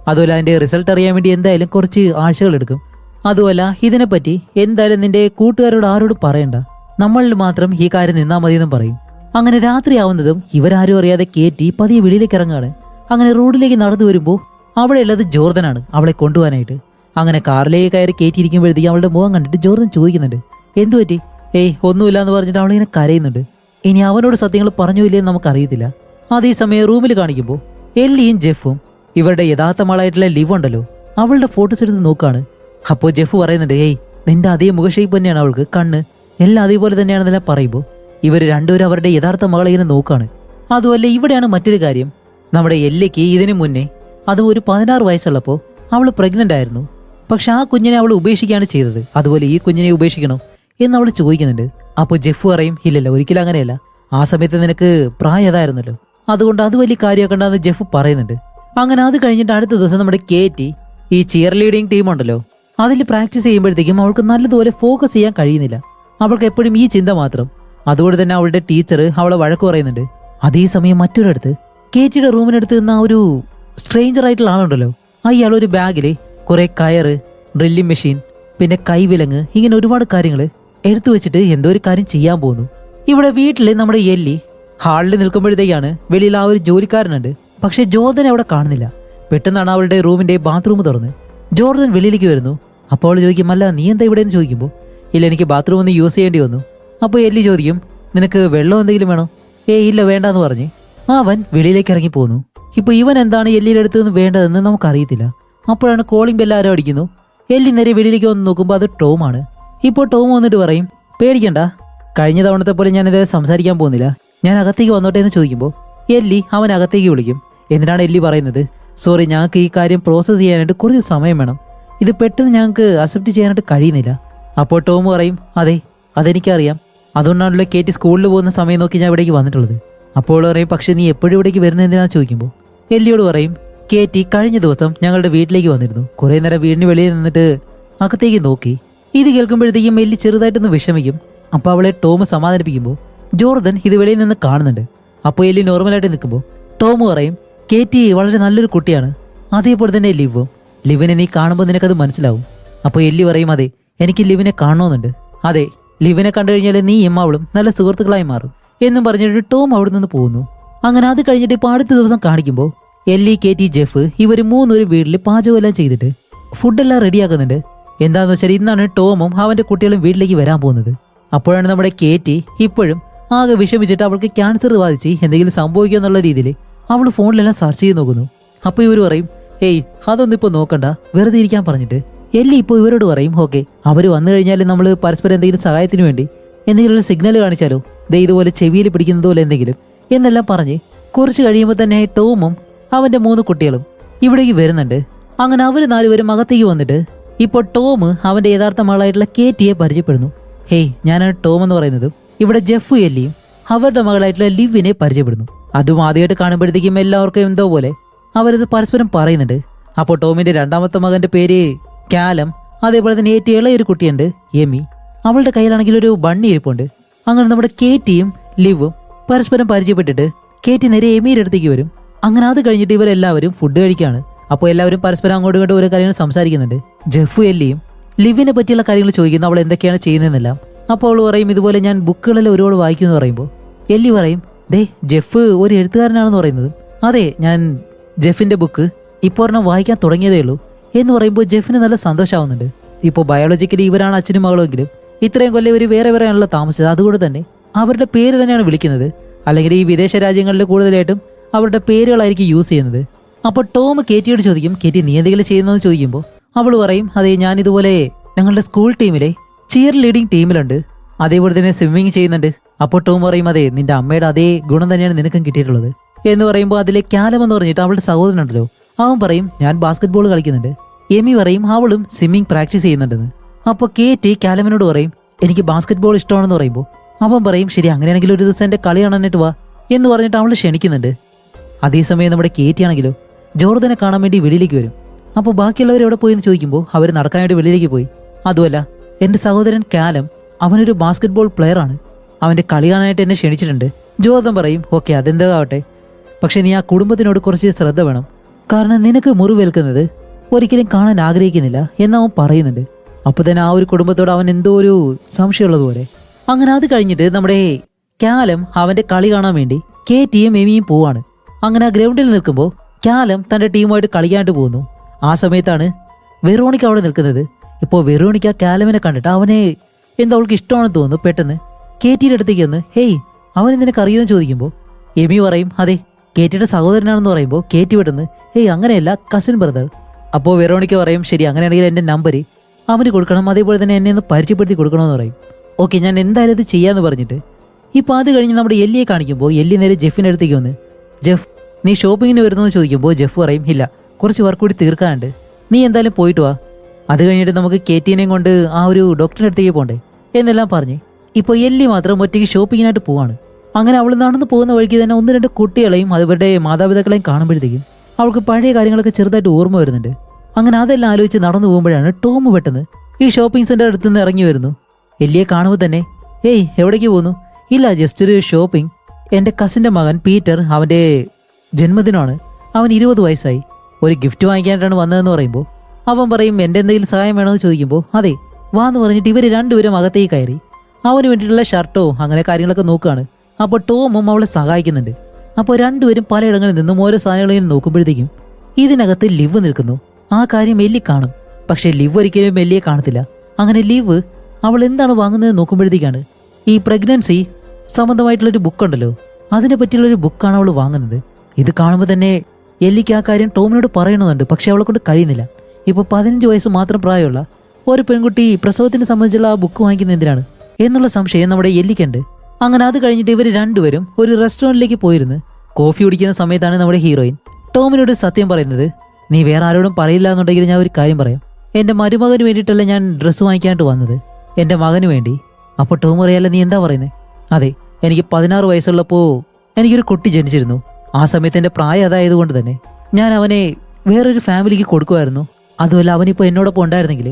അതുപോലെ അതിന്റെ റിസൾട്ട് അറിയാൻ വേണ്ടി എന്തായാലും കുറച്ച് ആഴ്ചകൾ എടുക്കും. അതുമല്ല, ഇതിനെപ്പറ്റി എന്തായാലും നിന്റെ കൂട്ടുകാരോട് ആരോടും പറയണ്ട, നമ്മളിൽ മാത്രം ഈ കാര്യം നിന്നാ മതിയെന്നും പറയും. അങ്ങനെ രാത്രിയാവുന്നതും ഇവരാരും അറിയാതെ KT പതിയെ വെളിയിലേക്ക് ഇറങ്ങാണ്. അങ്ങനെ റോഡിലേക്ക് നടന്നു വരുമ്പോൾ അവിടെ ഉള്ളത് ജോർദനാണ്, അവളെ കൊണ്ടുപോകാനായിട്ട്. അങ്ങനെ കാറിലേക്ക് കയറി KT ഇരിക്കുമ്പോഴത്തേക്കും അവളുടെ മുഖം കണ്ടിട്ട് ജോർദൻ ചോദിക്കുന്നുണ്ട്, എന്തു പറ്റി? ഏയ് ഒന്നുമില്ല എന്ന് പറഞ്ഞിട്ട് അവളിങ്ങനെ കരയുന്നുണ്ട്. ഇനി അവനോട് സത്യങ്ങൾ പറഞ്ഞു ഇല്ലെന്ന് നമുക്കറിയത്തില്ല. അതേസമയം റൂമിൽ കാണിക്കുമ്പോൾ എല്ലിയും ജെഫും ഇവരുടെ യഥാർത്ഥ മകളായിട്ടുള്ള ലിവ് ഉണ്ടല്ലോ, അവളുടെ ഫോട്ടോസ് എടുത്ത് നോക്കാണ്. അപ്പോൾ ജെഫ് പറയുന്നുണ്ട്, ഏയ് നിന്റെ അതേ മുഖഷേപ്പ് തന്നെയാണ് അവൾക്ക്, കണ്ണ് എല്ലാം അതേപോലെ തന്നെയാണെന്നെല്ലാം പറയുമ്പോൾ ഇവർ രണ്ടുപേരും അവരുടെ യഥാർത്ഥ മകളെ ഇങ്ങനെ നോക്കാണ്. അതുമല്ല, ഇവിടെയാണ് മറ്റൊരു കാര്യം. നമ്മുടെ എല്ലിക്ക് ഇതിനു മുന്നേ അതും ഒരു 16 വയസ്സുള്ളപ്പോൾ അവൾ പ്രഗ്നന്റ് ആയിരുന്നു. പക്ഷെ ആ കുഞ്ഞിനെ അവൾ ഉപേക്ഷിക്കുകയാണ് ചെയ്തത്. അതുപോലെ ഈ കുഞ്ഞിനെ ഉപേക്ഷിക്കണോ എന്ന് അവൾ ചോദിക്കുന്നുണ്ട്. അപ്പോൾ ജെഫ് പറയും, ഇല്ലല്ല, ഒരിക്കലും അങ്ങനെയല്ല, ആ സമയത്ത് നിനക്ക് പ്രായതായിരുന്നല്ലോ, അതുകൊണ്ട് അത് വലിയ കാര്യമാക്കണ്ടെന്ന് ജെഫ് പറയുന്നുണ്ട്. അങ്ങനെ അത് കഴിഞ്ഞിട്ട് അടുത്ത ദിവസം നമ്മുടെ KT ഈ ചിയർ ലീഡിങ് ടീം ഉണ്ടല്ലോ, അതിൽ പ്രാക്ടീസ് ചെയ്യുമ്പോഴത്തേക്കും അവൾക്ക് നല്ലതുപോലെ ഫോക്കസ് ചെയ്യാൻ കഴിയുന്നില്ല. അവൾക്ക് എപ്പോഴും ഈ ചിന്ത മാത്രം. അതുകൊണ്ട് തന്നെ അവളുടെ ടീച്ചർ അവളെ വഴക്ക് പറയുന്നുണ്ട്. അതേസമയം മറ്റൊരിടത്ത് KTയുടെ റൂമിനടുത്ത് നിന്ന ഒരു സ്ട്രേഞ്ചർ ആയിട്ടുള്ള ആളുണ്ടല്ലോ, അയാൾ ഒരു ബാഗില് കുറെ കയറ്, ഡ്രില്ലിംഗ് മെഷീൻ, പിന്നെ കൈവിലങ്ങ്, ഇങ്ങനെ ഒരുപാട് കാര്യങ്ങൾ എടുത്തു വെച്ചിട്ട് എന്തോ ഒരു കാര്യം ചെയ്യാൻ പോകുന്നു. ഇവിടെ വീട്ടില് നമ്മുടെ എല്ലി ഹാളിൽ നിൽക്കുമ്പോഴത്തേക്കാണ് വെളിയിൽ ആ ഒരു ജോലിക്കാരനുണ്ട്. പക്ഷെ ജോർദനെ അവിടെ കാണുന്നില്ല. പെട്ടെന്നാണ് അവളുടെ റൂമിന്റെ ബാത്റൂം തുറന്ന് ജോർദൻ വെളിയിലേക്ക് വരുന്നു. അപ്പോൾ അവൾ ചോദിക്കും, അല്ല നീ എന്താ ഇവിടെ എന്ന് ചോദിക്കുമ്പോൾ, ഇല്ല, എനിക്ക് ബാത്റൂം ഒന്ന് യൂസ് ചെയ്യേണ്ടി വന്നു. അപ്പോൾ എല്ലി ചോദിക്കും, നിനക്ക് വെള്ളം എന്തെങ്കിലും വേണോ? ഇല്ല, വേണ്ടാന്ന് പറഞ്ഞ് അവൻ വെളിയിലേക്ക് ഇറങ്ങി പോകുന്നു. ഇപ്പൊ ഇവൻ എന്താണ് എല്ലിയുടെ അടുത്ത് നിന്ന് വേണ്ടതെന്ന് നമുക്കറിയത്തില്ല. അപ്പോഴാണ് കോളിംഗ് ബെല്ല് ആരോ അടിക്കുന്നു. എല്ലി നേരെ വെളിയിലേക്ക് വന്ന് നോക്കുമ്പോൾ അത് ടോമാണ്. ഇപ്പോൾ ടോം വന്നിട്ട് പറയും, പേടിക്കണ്ട, കഴിഞ്ഞ തവണത്തെ പോലെ ഞാനിത് സംസാരിക്കാൻ പോകുന്നില്ല, ഞാൻ അകത്തേക്ക് വന്നോട്ടെ എന്ന് ചോദിക്കുമ്പോൾ എല്ലി അവൻ അകത്തേക്ക് വിളിക്കും. എന്നിട്ടാണ് എല്ലി പറയുന്നത്, സോറി, ഞങ്ങൾക്ക് ഈ കാര്യം പ്രോസസ്സ് ചെയ്യാനായിട്ട് കുറച്ച് സമയം വേണം, ഇത് പെട്ടെന്ന് ഞങ്ങൾക്ക് അക്സെപ്റ്റ് ചെയ്യാനായിട്ട് കഴിയുന്നില്ല. അപ്പോൾ ടോം പറയും, അതെ, അതെനിക്കറിയാം, അതുകൊണ്ടാണല്ലോ KT സ്കൂളിൽ പോകുന്ന സമയം നോക്കി ഞാൻ ഇവിടേക്ക് വന്നിട്ടുള്ളത്. അപ്പോൾ പറയും പക്ഷെ നീ എപ്പോഴും ഇവിടേക്ക് വരുന്നത് എന്തിനാന്ന് ചോദിക്കുമ്പോൾ എല്ലിയോട് പറയും കേറ്റി കഴിഞ്ഞ ദിവസം ഞങ്ങളുടെ വീട്ടിലേക്ക് വന്നിരുന്നു. കുറേ നേരം വീടിന് വെളിയിൽ നിന്നിട്ട് അകത്തേക്ക് നോക്കി. ഇത് കേൾക്കുമ്പോഴത്തേക്കും എല്ലി ചെറുതായിട്ടൊന്ന് വിഷമിക്കും. അപ്പോൾ അവളെ ടോം സമാധാനിപ്പിക്കുമ്പോൾ ജോർദൻ ഇത് വെളിയിൽ നിന്ന് കാണുന്നുണ്ട്. അപ്പോൾ എല്ലി നോർമലായിട്ട് നിൽക്കുമ്പോൾ ടോം പറയും കേറ്റി വളരെ നല്ലൊരു കുട്ടിയാണ്, അതേപോലെ തന്നെ ലിവിനെ നീ കാണുമ്പോൾ നിനക്കത് മനസ്സിലാവും. അപ്പോൾ എല്ലി പറയും അതെ എനിക്ക് ലിവിനെ കാണണമെന്നുണ്ട്. അതെ ലിവിനെ കണ്ടു കഴിഞ്ഞാൽ നീയും അവളും നല്ല സുഹൃത്തുക്കളായി മാറും എന്നും പറഞ്ഞിട്ട് ടോം അവിടെ നിന്ന് പോകുന്നു. അങ്ങനെ അത് കഴിഞ്ഞിട്ട് ഇപ്പോൾ അടുത്ത ദിവസം കാണിക്കുമ്പോൾ എല്ലി കേറ്റി ജെഫ് ഇവർ മൂന്നൊരു വീട്ടിൽ പാചകമെല്ലാം ചെയ്തിട്ട് ഫുഡെല്ലാം റെഡിയാക്കുന്നുണ്ട്. എന്താണെന്ന് വെച്ചാൽ ഇന്നാണ് ടോമും അവൻ്റെ കുട്ടികളും വീട്ടിലേക്ക് വരാൻ പോകുന്നത്. അപ്പോഴാണ് നമ്മുടെ കേറ്റി ഇപ്പോഴും ആകെ വിഷമിച്ചിട്ട് അവൾക്ക് ക്യാൻസർ ബാധിച്ച് എന്തെങ്കിലും സംഭവിക്കുക എന്നുള്ള രീതിയിൽ അവൾ ഫോണിലെല്ലാം സെർച്ച് ചെയ്ത് നോക്കുന്നു. അപ്പോൾ ഇവർ പറയും ഏയ് അതൊന്നും ഇപ്പോൾ നോക്കണ്ട, വെറുതെ ഇരിക്കാൻ പറഞ്ഞിട്ട് എല്ലി ഇപ്പോൾ ഇവരോട് പറയും ഓക്കെ അവർ വന്നു കഴിഞ്ഞാൽ നമ്മൾ പരസ്പരം എന്തെങ്കിലും സഹായത്തിന് വേണ്ടി എന്തെങ്കിലും ഒരു സിഗ്നൽ കാണിച്ചാലോ, ദേ ഇതുപോലെ ചെവിയിൽ പിടിക്കുന്നത് പോലെ എന്തെങ്കിലും എന്നെല്ലാം പറഞ്ഞ് കുറച്ച് കഴിയുമ്പോൾ തന്നെ ടോമും അവൻ്റെ 3 കുട്ടികളും ഇവിടേക്ക് വരുന്നുണ്ട്. അങ്ങനെ അവർ 4 പേരും അകത്തേക്ക് വന്നിട്ട് ഇപ്പോൾ ടോം അവൻ്റെ യഥാർത്ഥ മകളായിട്ടുള്ള കേറ്റിയെ പരിചയപ്പെടുന്നു. ഹേയ് ഞാനാണ് ടോം എന്ന് പറയുന്നതും ഇവിടെ ജെഫ് എല്ലിയും അവരുടെ മകളായിട്ടുള്ള ലിവിനെ പരിചയപ്പെടുന്നു. അതും ആദ്യമായിട്ട് കാണുമ്പോഴത്തേക്കും എല്ലാവർക്കും എന്തോ പോലെ അവരത് പരസ്പരം പറയുന്നുണ്ട്. അപ്പോൾ ടോമിന്റെ രണ്ടാമത്തെ മകന്റെ പേര് കാലം, അതേപോലെ തന്നെ ഏറ്റവും ഇളയൊരു കുട്ടിയുണ്ട് എമി, അവളുടെ കയ്യിലാണെങ്കിൽ ഒരു ബണ്ണി ഇരിപ്പുണ്ട്. അങ്ങനെ നമ്മുടെ കേറ്റിയും ലിവും പരസ്പരം പരിചയപ്പെട്ടിട്ട് കേറ്റി നേരെ എമിയുടെ അടുത്തേക്ക് വരും. അങ്ങനെ അത് കഴിഞ്ഞിട്ട് ഇവരെല്ലാവരും ഫുഡ് കഴിക്കുകയാണ്. അപ്പോൾ എല്ലാവരും പരസ്പരം അങ്ങോട്ടും ഇങ്ങോട്ടും ഓരോ കാര്യങ്ങൾ സംസാരിക്കുന്നുണ്ട്. ജെഫു എല്ലിയും ലിവിനെ പറ്റിയുള്ള കാര്യങ്ങൾ ചോദിക്കുന്നു, അവൾ എന്തൊക്കെയാണ് ചെയ്യുന്നതെന്നെല്ലാം. അപ്പോൾ അവൾ പറയും ഇതുപോലെ ഞാൻ ബുക്കുകളെല്ലാം ഒരുപാട് വായിക്കുമെന്ന് പറയുമ്പോൾ എല്ലി പറയും ദേ ജെഫ് ഒരു എഴുത്തുകാരനാണെന്ന് പറയുന്നതും അതെ ഞാൻ ജെഫിന്റെ ബുക്ക് ഇപ്പോൾ ഒരെണ്ണം വായിക്കാൻ തുടങ്ങിയതേ ഉള്ളൂ എന്ന് പറയുമ്പോൾ ജെഫിന് നല്ല സന്തോഷമാവുന്നുണ്ട്. ഇപ്പോൾ ബയോളജിക്കലി ഇവരാണ് അച്ഛനും മകളുമെങ്കിലും ഇത്രയും കൊല്ലം ഇവർ വേറെ വേറെയാണല്ലോ താമസിച്ചത്, അതുകൊണ്ട് തന്നെ അവരുടെ പേര് തന്നെയാണ് വിളിക്കുന്നത്. അല്ലെങ്കിൽ ഈ വിദേശ രാജ്യങ്ങളിൽ കൂടുതലായിട്ടും അവരുടെ പേരുകളായിരിക്കും യൂസ് ചെയ്യുന്നത്. അപ്പോൾ ടോം കേറ്റിയോട് ചോദിക്കും കേറ്റി നീ എന്തെങ്കിലും ചെയ്യുന്നതെന്ന് ചോദിക്കുമ്പോൾ അവൾ പറയും അതെ ഞാനിതുപോലെ ഞങ്ങളുടെ സ്കൂൾ ടീമിലെ ചിയർ ലീഡിങ് ടീമിലുണ്ട്, അതേപോലെ തന്നെ സ്വിമ്മിങ് ചെയ്യുന്നുണ്ട്. അപ്പോൾ ടോം പറയും അതെ നിന്റെ അമ്മയുടെ അതേ ഗുണം തന്നെയാണ് നിനക്കും കിട്ടിയിട്ടുള്ളത് എന്ന് പറയുമ്പോൾ അതിലെ കാലം എന്ന് പറഞ്ഞിട്ട് അവളുടെ സഹോദരനുണ്ടല്ലോ അവൻ പറയും ഞാൻ ബാസ്കറ്റ് ബോൾ കളിക്കുന്നുണ്ട്. എമി പറയും അവളും സ്വിമ്മിങ് പ്രാക്ടീസ് ചെയ്യുന്നുണ്ടെന്ന്. അപ്പോൾ കേറ്റി കാലമിനോട് പറയും എനിക്ക് ബാസ്കറ്റ് ബോൾ ഇഷ്ടമാണെന്ന് പറയുമ്പോൾ അവൻ പറയും ശരി അങ്ങനെയാണെങ്കിൽ ഒരു ദിവസം എൻ്റെ കളി കാണാനായിട്ട് വാ എന്ന് പറഞ്ഞിട്ട് അവൾ ക്ഷണിക്കുന്നുണ്ട്. അതേസമയം നമ്മുടെ കേറ്റി ആണെങ്കിലോ ജോർദനെ കാണാൻ വേണ്ടി വെളിയിലേക്ക് വരും. അപ്പോൾ ബാക്കിയുള്ളവർ എവിടെ പോയി എന്ന് ചോദിക്കുമ്പോൾ അവർ നടക്കാനായിട്ട് വെളിയിലേക്ക് പോയി. അതുമല്ല എൻ്റെ സഹോദരൻ കാലം അവനൊരു ബാസ്കറ്റ് ബോൾ പ്ലെയർ ആണ്, അവൻ്റെ കളി കാണാനായിട്ട് എന്നെ ക്ഷണിച്ചിട്ടുണ്ട്. ജോർദൻ പറയും ഓക്കെ അതെന്താ ആവട്ടെ, പക്ഷെ നീ ആ കുടുംബത്തിനോട് കുറച്ച് ശ്രദ്ധ വേണം, കാരണം നിനക്ക് മുറിവേൽക്കുന്നത് ഒരിക്കലും കാണാൻ ആഗ്രഹിക്കുന്നില്ല എന്നവൻ പറയുന്നുണ്ട്. അപ്പോൾ തന്നെ ആ ഒരു കുടുംബത്തോട് അവൻ എന്തോ ഒരു സംശയമുള്ളതുപോലെ. അങ്ങനെ അത് കഴിഞ്ഞിട്ട് നമ്മുടെ കാലം അവൻ്റെ കളി കാണാൻ വേണ്ടി കേറ്റിയും എമിയും പോവാണ്. അങ്ങനെ ആ ഗ്രൗണ്ടിൽ നിൽക്കുമ്പോൾ കാലം തൻ്റെ ടീമുമായിട്ട് കളിക്കാനായിട്ട് പോകുന്നു. ആ സമയത്താണ് വെറോണിക്ക അവിടെ നിൽക്കുന്നത്. ഇപ്പോൾ വെറോണിക്ക കാലമിനെ കണ്ടിട്ട് അവനെ എന്താ അവൾക്ക് ഇഷ്ടമാണെന്ന് തോന്നുന്നു. പെട്ടെന്ന് കേറ്റിയുടെ അടുത്തേക്ക് വന്ന് ഹേയ് അവൻ നിനക്ക് അറിയുമെന്ന് ചോദിക്കുമ്പോൾ എമി പറയും അതെ കേറ്റിയുടെ സഹോദരനാണെന്ന് പറയുമ്പോൾ കേറ്റി പെട്ടെന്ന് ഹേയ് അങ്ങനെയല്ല കസിൻ ബ്രദർ. അപ്പോൾ വെറോണിക്ക പറയും ശരി അങ്ങനെയാണെങ്കിൽ എൻ്റെ നമ്പർ അവന് കൊടുക്കണം, അതേപോലെ തന്നെ എന്നെ ഒന്ന് പരിചയപ്പെടുത്തി കൊടുക്കണമെന്ന് പറയും. ഓക്കെ ഞാൻ എന്തായാലും ഇത് ചെയ്യാമെന്ന് പറഞ്ഞിട്ട് ഇപ്പോൾ അത് കഴിഞ്ഞ് നമ്മുടെ എല്ലിയെ കാണിക്കുമ്പോൾ എല്ലി നേരെ ജെഫിൻ്റെ അടുത്തേക്ക് വന്ന് ജെഫ് നീ ഷോപ്പിങ്ങിന് വരുന്നതെന്ന് ചോദിക്കുമ്പോൾ ജെഫ് പറയും ഇല്ല കുറച്ച് വർക്ക് കൂടി തീർക്കാനുണ്ട്, നീ എന്തായാലും പോയിട്ട് വാ, അത് കഴിഞ്ഞിട്ട് നമുക്ക് കേറ്റീനെയും കൊണ്ട് ആ ഒരു ഡോക്ടറിൻ്റെ അടുത്തേക്ക് പോകണ്ടേ എന്നെല്ലാം പറഞ്ഞ് ഇപ്പോൾ എല്ലി മാത്രം ഒറ്റയ്ക്ക് ഷോപ്പിങ്ങിനായിട്ട് പോവാണ്. അങ്ങനെ അവൾ നടന്ന് പോകുന്ന വഴിക്ക് തന്നെ 1-2 കുട്ടികളെയും അവരുടെ മാതാപിതാക്കളെയും കാണുമ്പോഴത്തേക്കും അവൾക്ക് പഴയ കാര്യങ്ങളൊക്കെ ചെറുതായിട്ട് ഓർമ്മ വരുന്നുണ്ട്. അങ്ങനെ അതെല്ലാം ആലോചിച്ച് നടന്നു പോകുമ്പോഴാണ് ടോം പെട്ടെന്ന് ഈ ഷോപ്പിംഗ് സെന്റർ അടുത്ത് നിന്ന് ഇറങ്ങി വരുന്നു. എല്ലിയെ കാണുമ്പോൾ തന്നെ ഏയ് എവിടേക്ക് പോകുന്നു? ഇല്ല ജസ്റ്റ് ഒരു ഷോപ്പിംഗ്, എൻ്റെ കസിൻ്റെ മകൻ പീറ്റർ അവൻ്റെ ജന്മദിനമാണ്, അവൻ 20 വയസ്സായി, ഒരു ഗിഫ്റ്റ് വാങ്ങിക്കാനായിട്ടാണ് വന്നതെന്ന് പറയുമ്പോൾ അവൻ പറയും എൻ്റെ എന്തെങ്കിലും സഹായം വേണമെന്ന് ചോദിക്കുമ്പോൾ അതെ വാന്ന് പറഞ്ഞിട്ട് ഇവർ രണ്ടുപേരും അകത്തേക്ക് കയറി അവന് വേണ്ടിയിട്ടുള്ള ഷർട്ടോ അങ്ങനെ കാര്യങ്ങളൊക്കെ നോക്കുകയാണ്. അപ്പോൾ ടോമും അവളെ സഹായിക്കുന്നുണ്ട്. അപ്പോൾ രണ്ടുപേരും പലയിടങ്ങളിൽ നിന്നും ഓരോ സാധനങ്ങളിൽ നോക്കുമ്പോഴത്തേക്കും ഇതിനകത്ത് ലിവ് നിൽക്കുന്നു. ആ കാര്യം എല്ലി കാണും, പക്ഷേ ലിവ് ഒരിക്കലും എല്ലിയെ കാണത്തില്ല. അങ്ങനെ ലിവ് അവൾ എന്താണ് വാങ്ങുന്നത് നോക്കുമ്പോഴത്തേക്കാണ് ഈ പ്രഗ്നൻസി സംബന്ധമായിട്ടുള്ളൊരു ബുക്കുണ്ടല്ലോ അതിനെ പറ്റിയുള്ളൊരു ബുക്കാണ് അവൾ വാങ്ങുന്നത്. ഇത് കാണുമ്പോൾ തന്നെ എല്ലിക്ക് ആ കാര്യം ടോമിനോട് പറയണമെന്നുണ്ട്, പക്ഷെ അവളെ കൊണ്ട് കഴിയുന്നില്ല. ഇപ്പോൾ 15 വയസ്സ് മാത്രം പ്രായമുള്ള ഒരു പെൺകുട്ടി പ്രസവത്തിനെ സംബന്ധിച്ചുള്ള ആ ബുക്ക് വാങ്ങിക്കുന്ന എന്തിനാണ് എന്നുള്ള സംശയം നമ്മുടെ എല്ലിക്കുണ്ട്. അങ്ങനെ അത് കഴിഞ്ഞിട്ട് ഇവർ രണ്ടുപേരും ഒരു റെസ്റ്റോറൻറ്റിലേക്ക് പോയിരുന്ന് കോഫി കുടിക്കുന്ന സമയത്താണ് നമ്മുടെ ഹീറോയിൻ ടോമിനോട് സത്യം പറയുന്നത്. നീ വേറെ ആരോടും പറയില്ല എന്നുണ്ടെങ്കിൽ ഞാൻ ഒരു കാര്യം പറയാം, എൻ്റെ മരുമകന് വേണ്ടിയിട്ടല്ല ഞാൻ ഡ്രസ്സ് വാങ്ങിക്കാനായിട്ട് വന്നത്, എൻ്റെ മകന് വേണ്ടി. അപ്പോൾ ടോം അറിയാല്ല നീ എന്താ പറയുന്നത്? അതെ എനിക്ക് 16 വയസ്സുള്ളപ്പോൾ എനിക്കൊരു കുട്ടി ജനിച്ചിരുന്നു. ആ സമയത്ത് എൻ്റെ പ്രായം അതായതുകൊണ്ട് തന്നെ ഞാൻ അവനെ വേറൊരു ഫാമിലിക്ക് കൊടുക്കുമായിരുന്നു. അതുമല്ല, അവനിപ്പോൾ എന്നോടൊപ്പം ഉണ്ടായിരുന്നെങ്കിൽ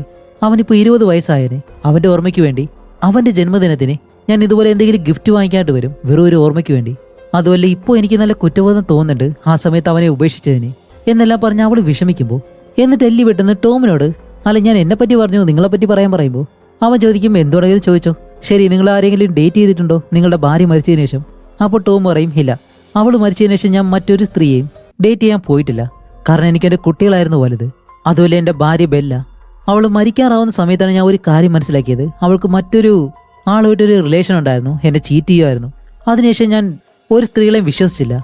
അവനിപ്പോൾ 20 വയസ്സായനെ. അവൻ്റെ ഓർമ്മയ്ക്ക് വേണ്ടി അവൻ്റെ ജന്മദിനത്തിന് ഞാൻ ഇതുപോലെ എന്തെങ്കിലും ഗിഫ്റ്റ് വാങ്ങിക്കാനായിട്ട് വരും, വെറും ഒരു ഓർമ്മയ്ക്ക് വേണ്ടി. അതുമല്ല, ഇപ്പോൾ എനിക്ക് നല്ല കുറ്റബോധം തോന്നുന്നുണ്ട് ആ സമയത്ത് അവനെ ഉപേക്ഷിച്ചതിന് എന്നെല്ലാം പറഞ്ഞ് അവൾ വിഷമിക്കുമ്പോൾ, എന്നിട്ട് എല്ലി പെട്ടെന്ന് ടോമിനോട് അല്ല ഞാൻ എന്നെപ്പറ്റി പറഞ്ഞു നിങ്ങളെപ്പറ്റി പറയുമ്പോൾ അവൻ ചോദിക്കും എന്തുകൊണ്ടെങ്കിലും ചോദിച്ചോ, ശരി നിങ്ങൾ ആരെങ്കിലും ഡേറ്റ് ചെയ്തിട്ടുണ്ടോ നിങ്ങളുടെ ഭാര്യ മരിച്ചതിന് ശേഷം? അപ്പോൾ ടോം പറയും ഇല്ല, അവൾ മരിച്ചതിന് ശേഷം ഞാൻ മറ്റൊരു സ്ത്രീയെയും ഡേറ്റ് ചെയ്യാൻ പോയിട്ടില്ല. കാരണം എനിക്ക് എൻ്റെ കുട്ടികളായിരുന്നു വലുത്. അതുപോലെ എൻ്റെ ഭാര്യ ബെല്ല, അവൾ മരിക്കാറാവുന്ന സമയത്താണ് ഞാൻ ഒരു കാര്യം മനസ്സിലാക്കിയത്. അവൾക്ക് മറ്റൊരു ആളുമായിട്ടൊരു റിലേഷൻ ഉണ്ടായിരുന്നു, എന്നെ ചീറ്റ് ചെയ്യുമായിരുന്നു. അതിനുശേഷം ഞാൻ ഒരു സ്ത്രീകളെയും വിശ്വസിച്ചില്ല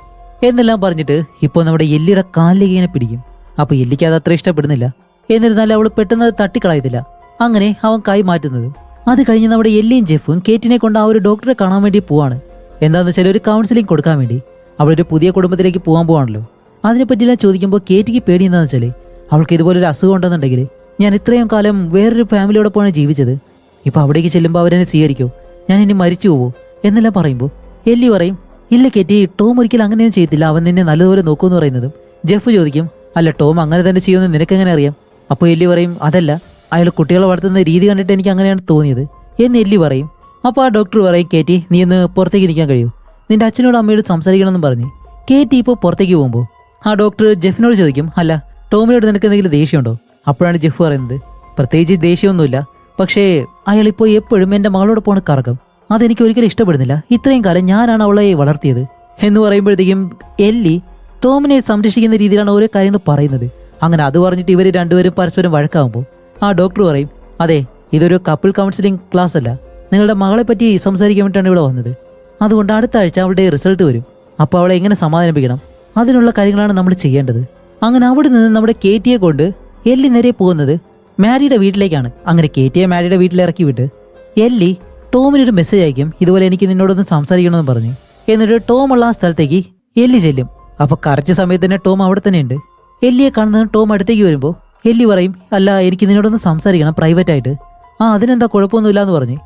എന്നെല്ലാം പറഞ്ഞിട്ട് ഇപ്പോൾ നമ്മുടെ എല്ലിയുടെ കാലിലേക്ക് ഇങ്ങനെ പിടിക്കും. അപ്പോൾ എല്ലിക്ക് അത് അത്ര ഇഷ്ടപ്പെടുന്നില്ല. എന്നിരുന്നാലും അവൾ പെട്ടെന്ന് അത് തട്ടിക്കളയത്തില്ല. അങ്ങനെ അവൻ കൈ മാറ്റുന്നതും അത് കഴിഞ്ഞ് നമ്മുടെ എല്ലിയും ജെഫും കേറ്റിനെ കൊണ്ട് ആ ഒരു ഡോക്ടറെ കാണാൻ വേണ്ടി പോവാണ്. എന്താണെന്ന് വെച്ചാൽ ഒരു കൗൺസിലിംഗ് കൊടുക്കാൻ വേണ്ടി. അവളൊരു പുതിയ കുടുംബത്തിലേക്ക് പോകാൻ പോവാണല്ലോ. അതിനെപ്പറ്റിയെല്ലാം ചോദിക്കുമ്പോൾ കേറ്റിക്ക് പേടി എന്താണെന്ന് വെച്ചാൽ അവൾക്ക് ഇതുപോലൊരു അസുഖം ഉണ്ടെന്നുണ്ടെങ്കിൽ ഞാൻ ഇത്രയും കാലം വേറൊരു ഫാമിലിയോടൊപ്പമാണ് ജീവിച്ചത്, ഇപ്പോൾ അവിടേക്ക് ചെല്ലുമ്പോൾ അവരെന്നെ സ്വീകരിക്കോ, ഞാൻ ഇനി മരിച്ചു പോവോ എന്നെല്ലാം പറയുമ്പോൾ എല്ലി പറയും ഇല്ല കേറ്റി, ടോം ഒരിക്കലും അങ്ങനെയൊന്നും ചെയ്യത്തില്ല, അവൻ നിന്നെ നല്ലതുപോലെ നോക്കുമെന്ന് പറയുന്നതും ജെഫ് ചോദിക്കും അല്ല ടോം അങ്ങനെ തന്നെ ചെയ്യുമെന്ന് നിനക്കെങ്ങനെ അറിയാം? അപ്പോൾ എല്ലി പറയും അതല്ല, അയാൾ കുട്ടികളെ വളർത്തുന്ന രീതി കണ്ടിട്ട് എനിക്ക് അങ്ങനെയാണ് തോന്നിയത് എന്ന് എല്ലി പറയും. അപ്പോൾ ആ ഡോക്ടർ പറയും കേറ്റി നീ ഒന്ന് പുറത്തേക്ക് നിൽക്കാൻ കഴിയൂ, നിന്റെ അച്ഛനോട് അമ്മയോട് സംസാരിക്കണമെന്നും പറഞ്ഞ് കേറ്റി ഇപ്പോൾ പുറത്തേക്ക് പോകുമ്പോൾ ആ ഡോക്ടർ ജെഫിനോട് ചോദിക്കും അല്ല ടോമിനോട് നിനക്ക് എന്തെങ്കിലും ദേഷ്യമുണ്ടോ? അപ്പോഴാണ് ജെഫ് പറയുന്നത് പ്രത്യേകിച്ച് ദേഷ്യമൊന്നുമില്ല, പക്ഷേ അയാളിപ്പോൾ എപ്പോഴും എൻ്റെ മകളോടൊപ്പമാണ് കറക്കം, അതെനിക്ക് ഒരിക്കലും ഇഷ്ടപ്പെടുന്നില്ല, ഇത്രയും കാലം ഞാനാണ് അവളെ വളർത്തിയത് എന്ന് പറയുമ്പോഴത്തേക്കും എല്ലി ടോമിനെ സംരക്ഷിക്കുന്ന രീതിയിലാണ് ഓരോ കാര്യങ്ങൾ പറയുന്നത്. അങ്ങനെ അത് പറഞ്ഞിട്ട് ഇവർ രണ്ടുപേരും പരസ്പരം വഴക്കാകുമ്പോൾ ആ ഡോക്ടർ പറയും അതെ ഇതൊരു കപ്പിൾ കൗൺസിലിംഗ് ക്ലാസ് അല്ല, നിങ്ങളുടെ മകളെ പറ്റി സംസാരിക്കാൻ വേണ്ടിയിട്ടാണ് ഇവിടെ വന്നത്. അതുകൊണ്ട് അടുത്ത ആഴ്ച അവളുടെ റിസൾട്ട് വരും, അപ്പോൾ അവളെ എങ്ങനെ സമാധാനിപ്പിക്കണം അതിനുള്ള കാര്യങ്ങളാണ് നമ്മൾ ചെയ്യേണ്ടത്. അങ്ങനെ അവിടെ നിന്ന് നമ്മുടെ കേറ്റിയെ കൊണ്ട് എല്ലി നേരെ പോകുന്നത് മാഡിയുടെ വീട്ടിലേക്കാണ്. അങ്ങനെ കേറ്റിയെ മാഡിയുടെ വീട്ടിലിറക്കി വിട്ട് എല്ലി ടോമിനൊരു മെസ്സേജ് അയക്കും ഇതുപോലെ എനിക്ക് നിന്നോടൊന്ന് സംസാരിക്കണമെന്ന് പറഞ്ഞു. എന്നിട്ട് ടോം ഉള്ള ആ സ്ഥലത്തേക്ക് എല്ലി ചെല്ലും. അപ്പോൾ കറക്റ്റ് സമയത്ത് തന്നെ ടോം അവിടെ തന്നെ ഉണ്ട്. എല്ലിയെ കാണുന്നത് ടോം അടുത്തേക്ക് വരുമ്പോൾ എല്ലി പറയും അല്ല എനിക്ക് നിന്നോടൊന്ന് സംസാരിക്കണം പ്രൈവറ്റ് ആയിട്ട്. അതിനെന്താ കുഴപ്പമൊന്നുമില്ല എന്ന് പറഞ്ഞ്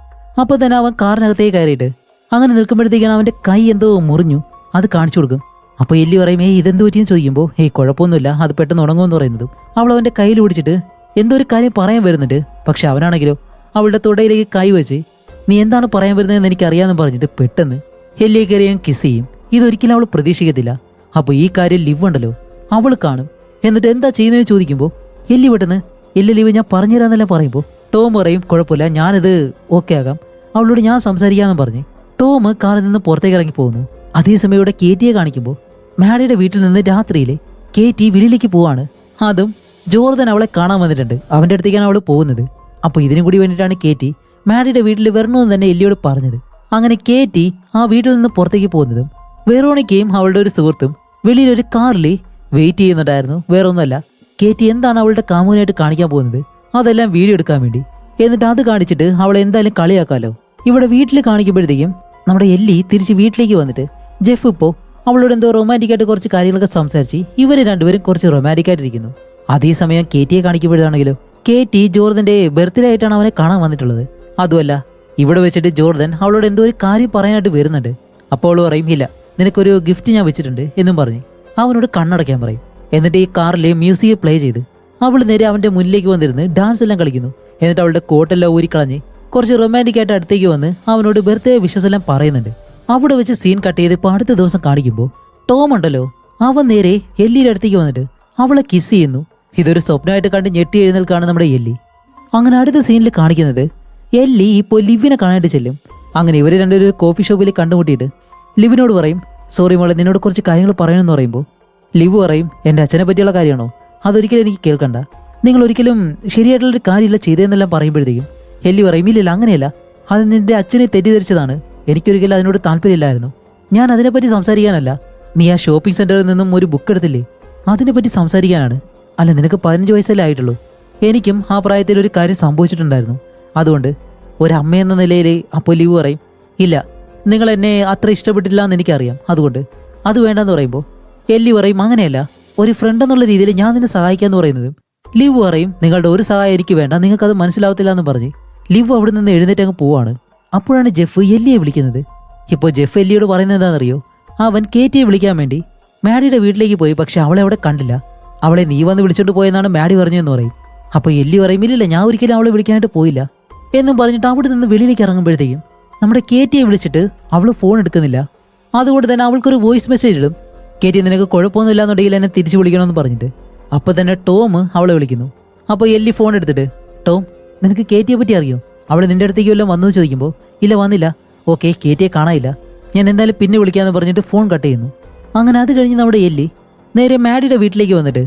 അപ്പോൾ തന്നെ അവൻ കാറിനകത്തേക്ക് കയറിയിട്ട് അങ്ങനെ നിൽക്കുമ്പോഴത്തേക്കാണ് അവൻ്റെ കൈ എന്തോ മുറിഞ്ഞു, അത് കാണിച്ചു കൊടുക്കും. അപ്പോൾ എല്ലി പറയും ഇതെന്ത് പറ്റിയെന്ന് ചോദിക്കുമ്പോൾ കുഴപ്പമൊന്നുമില്ല, അത് പെട്ടെന്ന് ഉണങ്ങുമെന്ന് പറയുന്നതും അവൾ അവൻ്റെ കയ്യിൽ പിടിച്ചിട്ട് എന്തോ ഒരു കാര്യം പറയാൻ വരുന്നുണ്ട്. പക്ഷെ അവനാണെങ്കിലോ അവളുടെ തുടയിലേക്ക് കൈ വെച്ച് നീ എന്താണ് പറയാൻ വരുന്നതെന്ന് എനിക്കറിയാമെന്ന് പറഞ്ഞിട്ട് പെട്ടെന്ന് എല്ലിയെ കയറിയും കിസ് ചെയ്യും. ഇതൊരിക്കലും അവൾ പ്രതീക്ഷിക്കത്തില്ല. അപ്പോൾ ഈ കാര്യം ലിവ് ഉണ്ടല്ലോ അവൾ കാണും. എന്നിട്ട് എന്താ ചെയ്യുന്നതെന്ന് ചോദിക്കുമ്പോൾ എല്ലി പെട്ടെന്ന് ഇല്ല ലിവ് ഞാൻ പറഞ്ഞുതരാന്നെല്ലാം പറയുമ്പോൾ ടോം പറയും കുഴപ്പമില്ല ഞാനിത് ഓക്കെ ആകാം, അവളോട് ഞാൻ സംസാരിക്കാമെന്ന് പറഞ്ഞ് ടോം കാറിൽ നിന്ന് പുറത്തേക്ക് ഇറങ്ങി പോകുന്നു. അതേസമയം ഇവിടെ കേറ്റിയെ കാണിക്കുമ്പോൾ മാഡിയുടെ വീട്ടിൽ നിന്ന് രാത്രിയിൽ കേറ്റി വെളിയിലേക്ക് പോവാണ്. അതും ജോർദൻ അവളെ കാണാൻ വന്നിട്ടുണ്ട്, അവൻ്റെ അടുത്തേക്കാണ് അവൾ പോകുന്നത്. അപ്പോൾ ഇതിനും കൂടി വേണ്ടിയിട്ടാണ് കേറ്റി മാഡിയുടെ വീട്ടിൽ വരണമെന്ന് തന്നെ എല്ലിയോട് പറഞ്ഞത്. അങ്ങനെ കേറ്റി ആ വീട്ടിൽ നിന്ന് പുറത്തേക്ക് പോകുന്നതും വെറോണിക്കയും അവളുടെ ഒരു സുഹൃത്തും വെളിയിലൊരു കാറിൽ വെയിറ്റ് ചെയ്യുന്നുണ്ടായിരുന്നു. വേറെ ഒന്നുമല്ല, കേറ്റി എന്താണ് അവളുടെ കാമുകനായിട്ട് കാണിക്കാൻ പോകുന്നത് അതെല്ലാം വീഡിയോ എടുക്കാൻ വേണ്ടി. എന്നിട്ട് അത് കാണിച്ചിട്ട് അവളെ എന്തായാലും കളിയാക്കാലോ. ഇവിടെ വീട്ടിൽ കാണിക്കുമ്പോഴത്തേക്കും നമ്മുടെ എല്ലി തിരിച്ച് വീട്ടിലേക്ക് വന്നിട്ട് ജെഫ് ഇപ്പോൾ അവളോട് എന്തോ റൊമാൻറ്റിക് ആയിട്ട് കുറച്ച് കാര്യങ്ങളൊക്കെ സംസാരിച്ച് ഇവർ രണ്ടുപേരും കുറച്ച് റൊമാൻറ്റിക് ആയിട്ടിരിക്കുന്നു. അതേസമയം കേറ്റിയെ കാണിക്കുമ്പോഴാണെങ്കിലോ കേറ്റി ജോർദന്റെ ബർത്ത്ഡേ ആയിട്ടാണ് അവനെ കാണാൻ വന്നിട്ടുള്ളത്. അതുമല്ല ഇവിടെ വെച്ചിട്ട് ജോർദൻ അവളോട് എന്തോ ഒരു കാര്യം പറയാനായിട്ട് വരുന്നുണ്ട്. അപ്പോൾ അവൾ പറയും ഇല്ല നിനക്കൊരു ഗിഫ്റ്റ് ഞാൻ വെച്ചിട്ടുണ്ട് എന്നും പറഞ്ഞ് അവനോട് കണ്ണടയ്ക്കാൻ പറയും. എന്നിട്ട് ഈ കാറിലെ മ്യൂസിക് പ്ലേ ചെയ്ത് അവൾ നേരെ അവൻ്റെ മുന്നിലേക്ക് വന്നിരുന്ന് ഡാൻസ് എല്ലാം കളിക്കുന്നു. എന്നിട്ട് അവളുടെ കോട്ടെല്ലാം ഊരിക്കളഞ്ഞ് കുറച്ച് റൊമാൻറ്റിക് ആയിട്ട് അടുത്തേക്ക് വന്ന് അവനോട് ബർത്ത്ഡേ വിഷസ് എല്ലാം പറയുന്നുണ്ട്. അവിടെ വെച്ച് സീൻ കട്ട് ചെയ്ത് ഇപ്പോൾ അടുത്ത ദിവസം കാണിക്കുമ്പോൾ ടോം ഉണ്ടല്ലോ അവൻ നേരെ എല്ലിയുടെ അടുത്തേക്ക് വന്നിട്ട് അവളെ കിസ് ചെയ്യുന്നു. ഇതൊരു സ്വപ്നമായിട്ട് കണ്ട് ഞെട്ടി എഴുന്നേൽക്കാണ് നമ്മുടെ എല്ലി. അങ്ങനെ അടുത്ത സീനിൽ കാണിക്കുന്നത് എല്ലി ഇപ്പോൾ ലിവിനെ കാണാനായിട്ട് ചെല്ലും. അങ്ങനെ ഇവർ രണ്ടുപേരും കോഫി ഷോപ്പിൽ കണ്ടുമുട്ടിയിട്ട് ലിവിനോട് പറയും സോറി മോളെ നിന്നോട് കുറച്ച് കാര്യങ്ങൾ പറയണമെന്ന് പറയുമ്പോൾ ലിവ് പറയും എൻ്റെ അച്ഛനെ പറ്റിയുള്ള കാര്യമാണോ, അതൊരിക്കലും എനിക്ക് കേൾക്കണ്ട, നിങ്ങൾ ഒരിക്കലും ശരിയായിട്ടുള്ളൊരു കാര്യമില്ല ചെയ്തതെന്നെല്ലാം പറയുമ്പോഴത്തേക്കും എല്ലി പറയും ഇല്ലില്ല അങ്ങനെയല്ല, അത് നിന്റെ അച്ഛനെ തെറ്റിദ്ധരിച്ചതാണ്, എനിക്കൊരിക്കലും അതിനോട് താല്പര്യമില്ലായിരുന്നു, ഞാൻ അതിനെപ്പറ്റി സംസാരിക്കാനല്ല, നീ ആ ഷോപ്പിംഗ് സെന്ററിൽ നിന്നും ഒരു ബുക്ക് എടുത്തില്ലേ അതിനെപ്പറ്റി സംസാരിക്കാനാണ്. അല്ല നിനക്ക് 15 വയസ്സല്ലേ ആയിട്ടുള്ളൂ, എനിക്കും ആ പ്രായത്തിൽ ഒരു കാര്യം സംഭവിച്ചിട്ടുണ്ടായിരുന്നു, അതുകൊണ്ട് ഒരമ്മയെന്ന നിലയിൽ അപ്പോൾ ലിവ് പറയും ഇല്ല നിങ്ങൾ എന്നെ അത്ര ഇഷ്ടപ്പെട്ടില്ല എന്ന് എനിക്കറിയാം, അതുകൊണ്ട് അത് വേണ്ടെന്ന് പറയുമ്പോൾ എല്ലി പറയും അങ്ങനെയല്ല ഒരു ഫ്രണ്ട് എന്നുള്ള രീതിയിൽ ഞാൻ നിന്നെ സഹായിക്കാമെന്ന് പറയുന്നതും ലിവ് പറയും നിങ്ങളുടെ ഒരു സഹായം എനിക്ക് വേണ്ട, നിങ്ങൾക്കത് മനസ്സിലാവത്തില്ല എന്ന് പറഞ്ഞ് ലിവ് അവിടെ നിന്ന് എഴുന്നേറ്റ് അങ്ങ് പോവാണ്. അപ്പോഴാണ് ജെഫ് എല്ലിയെ വിളിക്കുന്നത്. ഇപ്പോൾ ജെഫ് എല്ലിയോട് പറയുന്നത് എന്താണെന്നറിയോ, അവൻ കേറ്റിയെ വിളിക്കാൻ വേണ്ടി മാഡിയുടെ വീട്ടിലേക്ക് പോയി. പക്ഷെ അവളെ അവിടെ കണ്ടില്ല. അവളെ നീ വന്ന് വിളിച്ചോണ്ട് പോയെന്നാണ് മാഡി പറഞ്ഞതെന്ന് പറയും. അപ്പോൾ എല്ലി പറയും ഇല്ലില്ല, ഞാൻ ഒരിക്കലും അവളെ വിളിക്കാനായിട്ട് പോയില്ല എന്നും പറഞ്ഞിട്ട് അവിടെ നിന്ന് വെളിയിലേക്ക് ഇറങ്ങുമ്പോഴത്തേക്കും നമ്മുടെ കേറ്റിയെ വിളിച്ചിട്ട് അവൾ ഫോൺ എടുക്കുന്നില്ല. അതുകൊണ്ട് തന്നെ അവൾക്കൊരു വോയിസ് മെസ്സേജ് ഇടും, കേറ്റി നിനക്ക് കുഴപ്പമൊന്നുമില്ല എന്നുണ്ടെങ്കിൽ എന്നെ തിരിച്ചു വിളിക്കണമെന്ന് പറഞ്ഞിട്ട്. അപ്പോൾ തന്നെ ടോം അവളെ വിളിക്കുന്നു. അപ്പോൾ എല്ലി ഫോൺ എടുത്തിട്ട് ടോം നിനക്ക് കേറ്റിയെ പറ്റി അറിയോ, അവൾ നിന്റെ അടുത്തേക്ക് വല്ലതും വന്നു ചോദിക്കുമ്പോൾ ഇല്ല വന്നില്ല. ഓക്കെ, കേറ്റിയെ കാണാനില്ല, ഞാൻ എന്തായാലും പിന്നെ വിളിക്കാമെന്ന് പറഞ്ഞിട്ട് ഫോൺ കട്ട് ചെയ്യുന്നു. അങ്ങനെ അത് കഴിഞ്ഞ് നമ്മുടെ എല്ലി നേരെ മാഡിയുടെ വീട്ടിലേക്ക് വന്നിട്ട്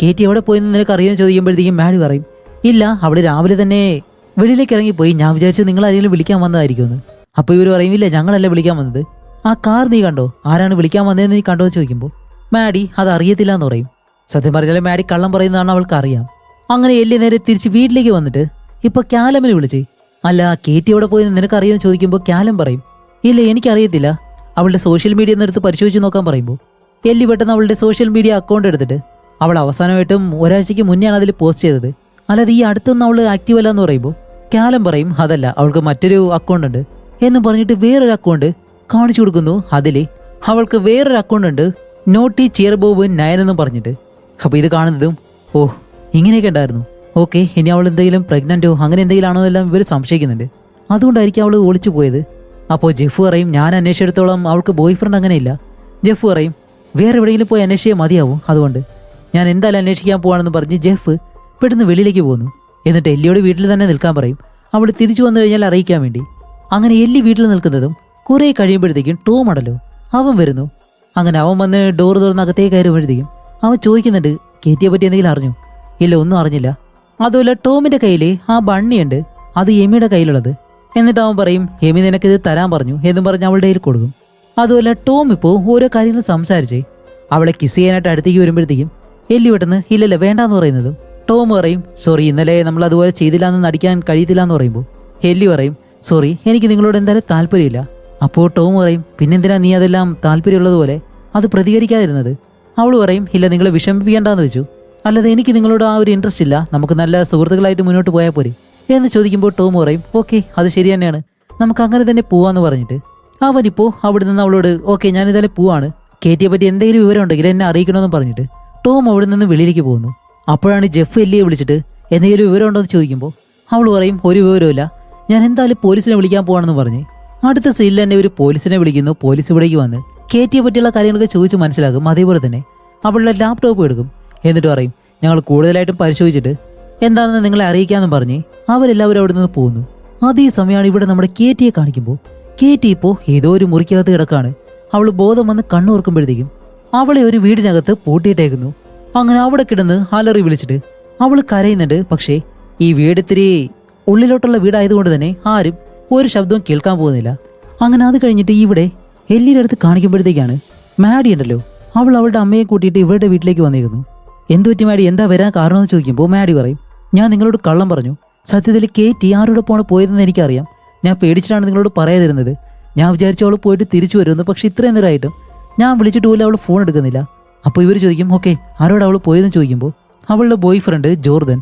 കേറ്റി എവിടെ പോയെന്ന് നിനക്ക് അറിയാൻ ചോദിക്കുമ്പോഴത്തേക്കും മാഡി പറയും ഇല്ല, അവിടെ രാവിലെ തന്നെ വെളിയിലേക്ക് ഇറങ്ങിപ്പോയി, ഞാൻ വിചാരിച്ചു നിങ്ങൾ ആരെങ്കിലും വിളിക്കാൻ വന്നതായിരിക്കുമെന്ന്. അപ്പോൾ ഇവർ പറയും ഇല്ല, ഞങ്ങളല്ല വിളിക്കാൻ വന്നത്, ആ കാർ നീ കണ്ടോ, ആരാണ് വിളിക്കാൻ വന്നതെന്ന് നീ കണ്ടോ എന്ന് ചോദിക്കുമ്പോൾ മാഡി അത് അറിയത്തില്ല എന്ന് പറയും. സത്യം പറഞ്ഞാൽ മാഡി കള്ളം പറയുന്നതാണ് അവൾക്ക് അറിയാം. അങ്ങനെ എല്ലി നേരെ തിരിച്ച് വീട്ടിലേക്ക് വന്നിട്ട് ഇപ്പൊ കാലമിനെ വിളിച്ച് അല്ല കേറ്റി എവിടെ പോയെന്ന് നിനക്ക് അറിയാമെന്ന് ചോദിക്കുമ്പോൾ കാലം പറയും ഇല്ല എനിക്കറിയത്തില്ല, അവളുടെ സോഷ്യൽ മീഡിയ എടുത്ത് പരിശോധിച്ച് നോക്കാൻ പറയുമ്പോൾ എല്ലി പെട്ടെന്ന് അവളുടെ സോഷ്യൽ മീഡിയ അക്കൗണ്ട് എടുത്തിട്ട് അവൾ അവസാനമായിട്ടും ഒരാഴ്ചയ്ക്ക് മുന്നെയാണ് അതിൽ പോസ്റ്റ് ചെയ്തത്, അല്ലാതെ ഈ അടുത്തൊന്നും അവൾ ആക്റ്റീവ് അല്ല എന്ന് പറയുമ്പോൾ കാലം പറയും അതല്ല, അവൾക്ക് മറ്റൊരു അക്കൗണ്ട് ഉണ്ട് എന്നും പറഞ്ഞിട്ട് വേറൊരു അക്കൗണ്ട് കാണിച്ചു കൊടുക്കുന്നു. അതിൽ അവൾക്ക് വേറൊരു അക്കൗണ്ട് ഉണ്ട്, നോട്ടി ചിയർബോബ് 9 എന്നും പറഞ്ഞിട്ട്. അപ്പോൾ ഇത് കാണുന്നതും ഓ ഇങ്ങനെയൊക്കെ ഉണ്ടായിരുന്നു, ഓക്കെ ഇനി അവൾ എന്തെങ്കിലും പ്രഗ്നന്റോ അങ്ങനെ എന്തെങ്കിലും ആണോ എല്ലാം ഇവർ സംശയിക്കുന്നുണ്ട്, അതുകൊണ്ടായിരിക്കും അവൾ ഒളിച്ചു പോയത്. അപ്പോൾ ജെഫ് പറയും ഞാൻ അന്വേഷിച്ചിടത്തോളം അവൾക്ക് ബോയ് ഫ്രണ്ട് അങ്ങനെയില്ല. ജെഫ് പറയും വേറെ എവിടെയെങ്കിലും പോയി അന്വേഷിച്ചാൽ മതിയാവും, അതുകൊണ്ട് ഞാൻ എന്തായാലും അന്വേഷിക്കാൻ പോവാണെന്ന് പറഞ്ഞ് ജെഫ് പെട്ടെന്ന് വെളിയിലേക്ക് പോകുന്നു. എന്നിട്ട് എല്ലിയോട് വീട്ടിൽ തന്നെ നിൽക്കാൻ പറയും, അവൾ തിരിച്ചു വന്നു കഴിഞ്ഞാൽ അറിയിക്കാൻ വേണ്ടി. അങ്ങനെ എല്ലി വീട്ടിൽ നിൽക്കുന്നതും കുറേ കഴിയുമ്പോഴത്തേക്കും ടോം അടല്ലോ അവൻ വരുന്നു. അങ്ങനെ അവൻ വന്ന് ഡോർ തുറന്ന് അകത്തേക്ക് കയറുമ്പോഴത്തേക്കും അവൻ ചോദിക്കുന്നുണ്ട് കേറ്റിയെ പറ്റി എന്തെങ്കിലും അറിഞ്ഞു? ഇല്ല, ഒന്നും അറിഞ്ഞില്ല. അതുപോലെ ടോമിന്റെ കയ്യിൽ ആ ബണ്ണിയുണ്ട്, അത് എമിയുടെ കയ്യിലുള്ളത്. എന്നിട്ട് അവൻ പറയും എമി നിനക്കിത് തരാൻ പറഞ്ഞു എന്നും പറഞ്ഞ് അവളുടെ കയ്യിൽ കൊടുക്കും. അതുപോലെ ടോം ഇപ്പോൾ ഓരോ കാര്യങ്ങൾ സംസാരിച്ച് അവളെ കിസ് ചെയ്യാനായിട്ട് അടുത്തേക്ക് വരുമ്പോഴത്തേക്കും എല്ലി പെട്ടെന്ന് ഇല്ലല്ല വേണ്ടാന്ന് പറയുന്നതും ടോം പറയും സോറി ഇന്നലെ നമ്മൾ അതുപോലെ ചെയ്തില്ല എന്ന് നടിക്കാൻ കഴിയത്തില്ല എന്ന് പറയുമ്പോൾ എല്ലി പറയും സോറി എനിക്ക് നിങ്ങളോട് എന്തായാലും താല്പര്യമില്ല. അപ്പോൾ ടോം പറയും പിന്നെന്തിനാ നീ അതെല്ലാം താല്പര്യമുള്ളതുപോലെ അത് പ്രതികരിക്കാതിരുന്നത്? അവൾ പറയും ഇല്ല നിങ്ങളെ വിഷമിപ്പിക്കേണ്ടെന്ന് വെച്ചു, അല്ലാതെ എനിക്ക് നിങ്ങളോട് ആ ഒരു ഇൻട്രസ്റ്റ് ഇല്ല, നമുക്ക് നല്ല സുഹൃത്തുക്കളായിട്ട് മുന്നോട്ട് പോയാൽ പോരെ എന്ന് ചോദിക്കുമ്പോൾ ടോം പറയും ഓക്കെ അത് ശരി തന്നെയാണ്, നമുക്ക് അങ്ങനെ തന്നെ പോവാന്ന് പറഞ്ഞിട്ട് അവനിപ്പോൾ അവിടെ നിന്ന് അവളോട് ഓക്കെ ഞാൻ ഇതായാലും പോവാണ്, കേറ്റിയെ പറ്റി എന്തെങ്കിലും വിവരം ഉണ്ടെങ്കിൽ എന്നെ അറിയിക്കണമെന്ന് പറഞ്ഞിട്ട് ടോം അവിടെ നിന്ന് വെളിയിലേക്ക് പോകുന്നു. അപ്പോഴാണ് ജെഫ് എല്ലിയെ വിളിച്ചിട്ട് എന്തെങ്കിലും വിവരം ഉണ്ടോ എന്ന് ചോദിക്കുമ്പോൾ അവൾ പറയും ഒരു വിവരമില്ല, ഞാൻ എന്തായാലും പോലീസിനെ വിളിക്കാൻ പോവാണെന്ന് പറഞ്ഞ് അടുത്ത സീനിൽ തന്നെ ഒരു പോലീസിനെ വിളിക്കുന്നു. പോലീസ് ഇവിടേക്ക് വന്ന് കേറ്റിയെ പറ്റിയുള്ള കാര്യങ്ങളൊക്കെ ചോദിച്ച് മനസ്സിലാക്കും. അതേപോലെ തന്നെ അവളുടെ ലാപ്ടോപ്പ് എടുക്കും. എന്നിട്ട് പറയും ഞങ്ങൾ കൂടുതലായിട്ടും പരിശോധിച്ചിട്ട് എന്താണെന്ന് നിങ്ങളെ അറിയിക്കാമെന്ന് പറഞ്ഞ് അവരെല്ലാവരും അവിടെ നിന്ന് പോകുന്നു. അതേ സമയമാണ് ഇവിടെ നമ്മുടെ കേറ്റിയെ കാണിക്കുമ്പോൾ കേറ്റി ഇപ്പോൾ ഏതോ ഒരു മുറിക്കകത്ത് കിടക്കാണ്. അവൾ ബോധം വന്ന് കണ്ണുറക്കുമ്പോഴത്തേക്കും അവളെ ഒരു വീടിനകത്ത് പൂട്ടിയിട്ടേക്കുന്നു. അങ്ങനെ അവിടെ കിടന്ന് അലറി വിളിച്ചിട്ട് അവൾ കരയുന്നുണ്ട്. പക്ഷേ ഈ വീട് ഇത്തിരി ഉള്ളിലോട്ടുള്ള വീടായതുകൊണ്ട് തന്നെ ആരും ഒരു ശബ്ദവും കേൾക്കാൻ പോകുന്നില്ല. അങ്ങനെ അത് കഴിഞ്ഞിട്ട് ഇവിടെ എല്ലിയുടെ അടുത്ത് കാണിക്കുമ്പോഴത്തേക്കാണ് മാഡി ഉണ്ടല്ലോ അവൾ അവളുടെ അമ്മയെ കൂട്ടിയിട്ട് ഇവരുടെ വീട്ടിലേക്ക് വന്നേക്കുന്നു. എന്തു പറ്റി മാഡി, എന്താ വരാൻ കാരണമെന്ന് ചോദിക്കുമ്പോൾ മാഡി പറയും ഞാൻ നിങ്ങളോട് കള്ളം പറഞ്ഞു, സത്യത്തിൽ കേറ്റി ആരോടൊപ്പമാണ് പോയതെന്ന് എനിക്കറിയാം, ഞാൻ പേടിച്ചിട്ടാണ് നിങ്ങളോട് പറയാതിരുന്നത്. ഞാൻ വിചാരിച്ചു അവൾ പോയിട്ട് തിരിച്ചു വരുമെന്ന്, പക്ഷെ ഇത്രയും നേരമായിട്ടും ഞാൻ വിളിച്ചിട്ട് പോലും അവൾ ഫോൺ എടുക്കുന്നില്ല. അപ്പോൾ ഇവർ ചോദിക്കും ഓക്കെ ആരോട് അവൾ പോയതെന്ന് ചോദിക്കുമ്പോൾ അവളുടെ ബോയ് ഫ്രണ്ട് ജോർദൻ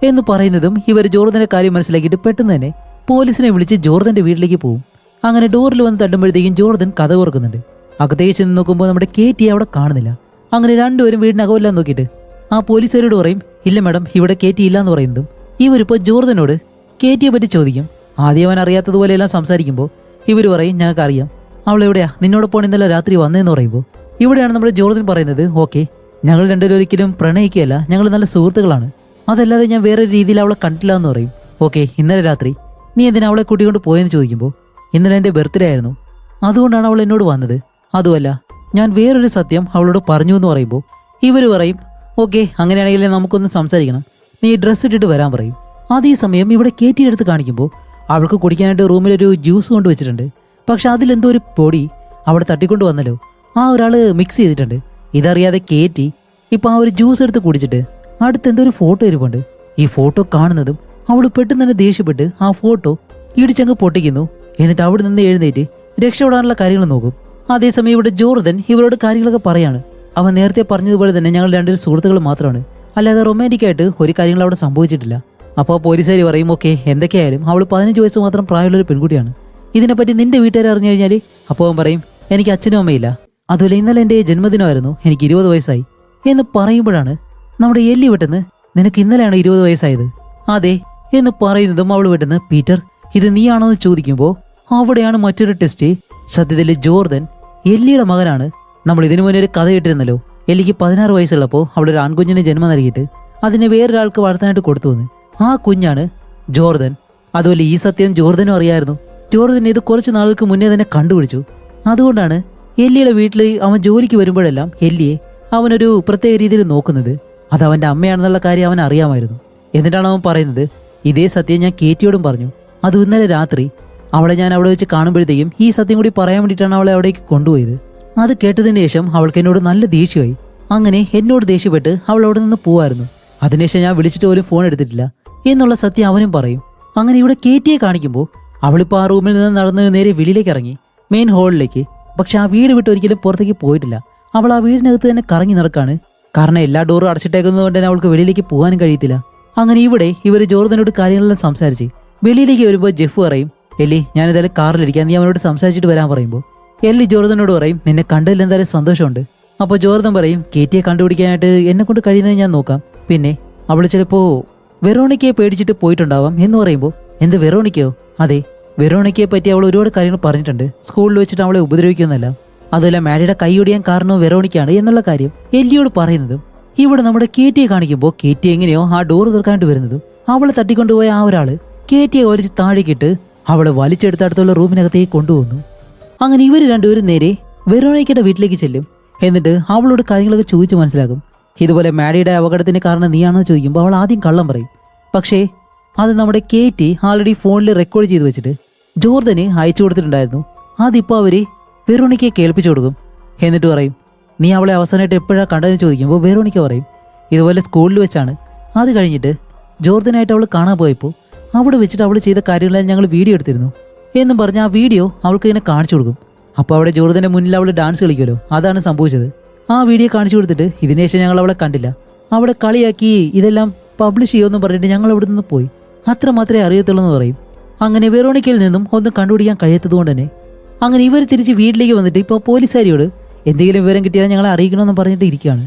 എന്ന് പറയുന്നതും ഇവർ ജോർദന്റെ കാര്യം മനസ്സിലാക്കിയിട്ട് പെട്ടെന്ന് തന്നെ പോലീസിനെ വിളിച്ച് ജോർദന്റെ വീട്ടിലേക്ക് പോകും. അങ്ങനെ ഡോറിൽ വന്ന് തട്ടുമ്പോഴത്തേക്കും ജോർദൻ കഥ ഓർക്കുന്നുണ്ട്. അകത്തേക്ക് ചെന്ന് നോക്കുമ്പോൾ നമ്മുടെ കേറ്റിയെ അവിടെ കാണുന്നില്ല. അങ്ങനെ രണ്ടുപേരും വീടിനകമില്ല നോക്കിയിട്ട് ആ പോലീസുകാരോട് പറയും ഇല്ല മാഡം ഇവിടെ കേറ്റി ഇല്ല എന്ന് പറയുന്നതും ഇവരിപ്പോൾ ജോർദനോട് കേറ്റിയെ പറ്റി ചോദിക്കും. ആദ്യം അവൻ അറിയാത്തതുപോലെയെല്ലാം സംസാരിക്കുമ്പോൾ ഇവർ പറയും ഞങ്ങൾക്ക് അറിയാം, അവൾ എവിടെയാ നിന്നോടൊപ്പം ഇന്നലെ രാത്രി വന്നതെന്ന് പറയുമ്പോൾ ഇവിടെയാണ് നമ്മുടെ ജോർദൻ പറയുന്നത് ഓക്കെ ഞങ്ങൾ രണ്ടുപേരും ഒരിക്കലും പ്രണയിക്കുകയല്ല, ഞങ്ങൾ നല്ല സുഹൃത്തുക്കളാണ്, അതല്ലാതെ ഞാൻ വേറെ രീതിയിൽ അവളെ കണ്ടില്ല എന്ന് പറയും. ഓക്കെ ഇന്നലെ രാത്രി നീ എന്തിനാ അവളെ കൂട്ടിക്കൊണ്ട് പോയെന്ന് ചോദിക്കുമ്പോൾ ഇന്നലെ എൻ്റെ ബർത്ത്ഡേ ആയിരുന്നു, അതുകൊണ്ടാണ് അവൾ എന്നോട് വന്നത്, അതുമല്ല ഞാൻ വേറൊരു സത്യം അവളോട് പറഞ്ഞു എന്ന് പറയുമ്പോൾ ഇവർ പറയും ഓക്കെ അങ്ങനെയാണെങ്കിൽ നമുക്കൊന്ന് സംസാരിക്കണം, നീ ഡ്രസ്സ് ഇട്ടിട്ട് വരാൻ പറയും. അതേസമയം ഇവിടെ കേറ്റിയുടെ അടുത്ത് കാണിക്കുമ്പോൾ അവൾക്ക് കുടിക്കാനായിട്ട് റൂമിലൊരു ജ്യൂസ് കൊണ്ടുവച്ചിട്ടുണ്ട്. പക്ഷെ അതിലെന്തോ ഒരു പൊടി അവിടെ തട്ടിക്കൊണ്ട് വന്നല്ലോ, ആ ഒരാൾ മിക്സ് ചെയ്തിട്ടുണ്ട്. ഇതറിയാതെ കേറ്റി ഇപ്പം ആ ഒരു ജ്യൂസ് എടുത്ത് കുടിച്ചിട്ട് അടുത്തെന്തോ ഒരു ഫോട്ടോ ഇരിപ്പുണ്ട്. ഈ ഫോട്ടോ കാണുന്നതും അവൾ പെട്ടെന്ന് തന്നെ ദേഷ്യപ്പെട്ട് ആ ഫോട്ടോ ഇടിച്ചങ്ങ് പൊട്ടിക്കുന്നു. എന്നിട്ട് അവിടെ നിന്ന് എഴുന്നേറ്റ് രക്ഷപ്പെടാനുള്ള കാര്യങ്ങൾ നോക്കും. അതേസമയം ഇവിടെ ജോർദൻ ഇവരോട് കാര്യങ്ങളൊക്കെ പറയാണ്. അവൻ നേരത്തെ പറഞ്ഞതുപോലെ തന്നെ ഞങ്ങൾ രണ്ടൊരു സുഹൃത്തുക്കൾ മാത്രമാണ്, അല്ലാതെ റൊമാൻറ്റിക് ആയിട്ട് ഒരു കാര്യങ്ങൾ അവിടെ സംഭവിച്ചിട്ടില്ല. അപ്പോൾ പോലീസുകാർ പറയും ഓക്കെ എന്തൊക്കെയായാലും അവൾ 15 വയസ്സ് മാത്രം പ്രായമുള്ളൊരു പെൺകുട്ടിയാണ്, ഇതിനെപ്പറ്റി നിന്റെ വീട്ടുകാർ അറിഞ്ഞു കഴിഞ്ഞാൽ അപ്പോൾ അവൻ പറയും എനിക്ക് അച്ഛനും അമ്മയില്ല, അതുപോലെ ഇന്നലെ എൻ്റെ ജന്മദിനമായിരുന്നു, എനിക്ക് 20 വയസ്സായി എന്ന് പറയുമ്പോഴാണ് നമ്മുടെ എല്ലി പെട്ടെന്ന് നിനക്ക് ഇന്നലെയാണ് 20 വയസ്സായത്? അതെ എന്ന് പറയുന്നതും അവൾ പെട്ടെന്ന് പീറ്റർ ഇത് നീയാണോ എന്ന് ചോദിക്കുമ്പോൾ അവിടെയാണ് മറ്റൊരു ടെസ്റ്റ്. സത്യത്തിൽ ജോർദൻ എല്ലിയുടെ മകനാണ്. നമ്മൾ ഇതിനു മുന്നേ ഒരു കഥ കേട്ടിരുന്നല്ലോ, എല്ലിക്ക് 16 വയസ്സുള്ളപ്പോൾ അവിടെ ഒരു ആൺകുഞ്ഞിന് ജന്മം നൽകിയിട്ട് അതിനെ വേറൊരാൾക്ക് വളർത്താനായിട്ട് കൊടുത്തു വന്ന് ആ കുഞ്ഞാണ് ജോർദൻ. അതുപോലെ ഈ സത്യം ജോർദനും അറിയായിരുന്നു. ജോർദൻ ഇത് കുറച്ച് നാളുകൾക്ക് മുന്നേ തന്നെ കണ്ടുപിടിച്ചു. അതുകൊണ്ടാണ് എല്ലിയുടെ വീട്ടിൽ അവൻ ജോലിക്ക് വരുമ്പോഴെല്ലാം എല്ലിയെ അവനൊരു പ്രത്യേക രീതിയിൽ നോക്കുന്നത്. അത് അവൻ്റെ അമ്മയാണെന്നുള്ള കാര്യം അവൻ അറിയാമായിരുന്നു. എന്നിട്ടാണ് അവൻ പറയുന്നത് ഇതേ സത്യം ഞാൻ കേറ്റിയോടും പറഞ്ഞു. അത് ഇന്നലെ രാത്രി അവളെ ഞാൻ അവിടെ വെച്ച് കാണുമ്പോഴത്തേക്കും ഈ സത്യം കൂടി പറയാൻ വേണ്ടിയിട്ടാണ് അവളെ അവിടേക്ക് കൊണ്ടുപോയത്. അത് കേട്ടതിന് ശേഷം അവൾക്ക് എന്നോട് നല്ല ദേഷ്യമായി. അങ്ങനെ എന്നോട് ദേഷ്യപ്പെട്ട് അവൾ അവിടെ നിന്ന് പോവായിരുന്നു. അതിനുശേഷം ഞാൻ വിളിച്ചിട്ട് പോലും ഫോൺ എടുത്തിട്ടില്ല എന്നുള്ള സത്യം അവനും പറയും. അങ്ങനെ ഇവിടെ കേറ്റിയെ കാണിക്കുമ്പോൾ അവളിപ്പോൾ ആ റൂമിൽ നിന്ന് നടന്ന് നേരെ വെളിയിലേക്ക് ഇറങ്ങി മെയിൻ ഹാളിലേക്ക്. പക്ഷെ ആ വീട് വിട്ട് ഒരിക്കലും പുറത്തേക്ക് പോയിട്ടില്ല. അവൾ ആ വീടിനകത്ത് തന്നെ കറങ്ങി നടക്കാണ്. കാരണം എല്ലാ ഡോറും അടച്ചിട്ടേക്കുന്നത് കൊണ്ട് തന്നെ അവൾക്ക് വെളിയിലേക്ക് പോകാനും കഴിയത്തില്ല. അങ്ങനെ ഇവിടെ ഇവർ ജോർദനോട് കാര്യങ്ങളെല്ലാം സംസാരിച്ച് വെളിയിലേക്ക് വരുമ്പോൾ ജെഫ് പറയും എല്ലി ഞാൻ എന്തായാലും കാറിലിരിക്കാം, നീ അവനോട് സംസാരിച്ചിട്ട് വരാൻ പറയുമ്പോൾ എല്ലി ജോർദനോട് പറയും നിന്നെ കണ്ടതിൽ എന്തായാലും സന്തോഷമുണ്ട്. അപ്പോൾ ജോർദൻ പറയും കേറ്റിയെ കണ്ടുപിടിക്കാനായിട്ട് എന്നെ കൊണ്ട് കഴിയുന്നത് ഞാൻ നോക്കാം. പിന്നെ അവൾ ചിലപ്പോൾ വെറോണിക്കയെ പേടിച്ചിട്ട് പോയിട്ടുണ്ടാവാം എന്ന് പറയുമ്പോൾ എന്ത് വെറോണിക്കയോ? അതെ, വെറോണിക്കയെ പറ്റി അവൾ ഒരുപാട് കാര്യങ്ങൾ പറഞ്ഞിട്ടുണ്ട്. സ്കൂളിൽ വെച്ചിട്ട് അവളെ ഉപദ്രവിക്കുന്നല്ല. അതുപോലെ മാഡിയുടെ കൈയൊടിയാൻ കാരണവും വെറോണിക്കയാണ് എന്നുള്ള കാര്യം എല്ലിയോട് പറയുന്നതും ഇവിടെ നമ്മുടെ കേറ്റിയെ കാണിക്കുമ്പോൾ കേറ്റി എങ്ങനെയോ ആ ഡോർ തുറക്കാനായിട്ട് വരുന്നതും അവളെ തട്ടിക്കൊണ്ടുപോയ ആ ഒരാള് കേറ്റിയെ ഒരച്ച് താഴേക്കിട്ട് അവളെ വലിച്ചെടുത്തടുത്തുള്ള റൂമിനകത്തേക്ക് കൊണ്ടുപോകുന്നു. അങ്ങനെ ഇവർ രണ്ടുപേരും നേരെ വെറോണിക്കയുടെ വീട്ടിലേക്ക് ചെല്ലും. എന്നിട്ട് അവളോട് കാര്യങ്ങളൊക്കെ ചോദിച്ച് മനസ്സിലാക്കും. ഇതുപോലെ മാഡിയുടെ അപകടത്തിന് കാരണം നീയാണെന്ന് ചോദിക്കുമ്പോൾ അവൾ ആദ്യം കള്ളം പറയും. പക്ഷേ അത് നമ്മുടെ കേറ്റി ആൾറെഡി ഫോണിൽ റെക്കോർഡ് ചെയ്ത് വെച്ചിട്ട് ജോർദന് അയച്ചു കൊടുത്തിട്ടുണ്ടായിരുന്നു. അതിപ്പോൾ അവർ വെറോണിക്കയെ കേൾപ്പിച്ചു കൊടുക്കും. എന്നിട്ട് പറയും നീ അവളെ അവസാനമായിട്ട് എപ്പോഴാണ് കണ്ടതെന്ന് ചോദിക്കുമ്പോൾ വെറോണിക്ക പറയും ഇതുപോലെ സ്കൂളിൽ വെച്ചാണ്. അത് കഴിഞ്ഞിട്ട് ജോർദനായിട്ട് അവൾ കാണാൻ പോയപ്പോൾ അവിടെ വെച്ചിട്ട് അവൾ ചെയ്ത കാര്യങ്ങളെല്ലാം ഞങ്ങൾ വീഡിയോ എടുത്തിരുന്നു എന്നും പറഞ്ഞ് ആ വീഡിയോ അവൾക്ക് ഇങ്ങനെ കാണിച്ചു കൊടുക്കും. അപ്പോൾ അവിടെ ജോർദന്റെ മുന്നിൽ അവൾ ഡാൻസ് കളിക്കുമല്ലോ, അതാണ് സംഭവിച്ചത്. ആ വീഡിയോ കാണിച്ചു കൊടുത്തിട്ട് ഇതിനുശേഷം ഞങ്ങൾ അവളെ കണ്ടില്ല, അവിടെ കളിയാക്കി ഇതെല്ലാം പബ്ലിഷ് ചെയ്യുമെന്നും പറഞ്ഞിട്ട് ഞങ്ങൾ അവിടെ നിന്ന് പോയി, അത്ര മാത്രമേ അറിയത്തുള്ളൂ എന്ന് പറയും. അങ്ങനെ വെറോണിക്കയിൽ നിന്നും ഒന്നും കണ്ടുപിടിക്കാൻ കഴിയാത്തത് കൊണ്ട് തന്നെ അങ്ങനെ ഇവർ തിരിച്ച് വീട്ടിലേക്ക് വന്നിട്ട് ഇപ്പോൾ പോലീസുകാരിയോട് എന്തെങ്കിലും വിവരം കിട്ടിയാൽ ഞങ്ങളെ അറിയിക്കണമെന്ന് പറഞ്ഞിട്ട് ഇരിക്കുകയാണ്.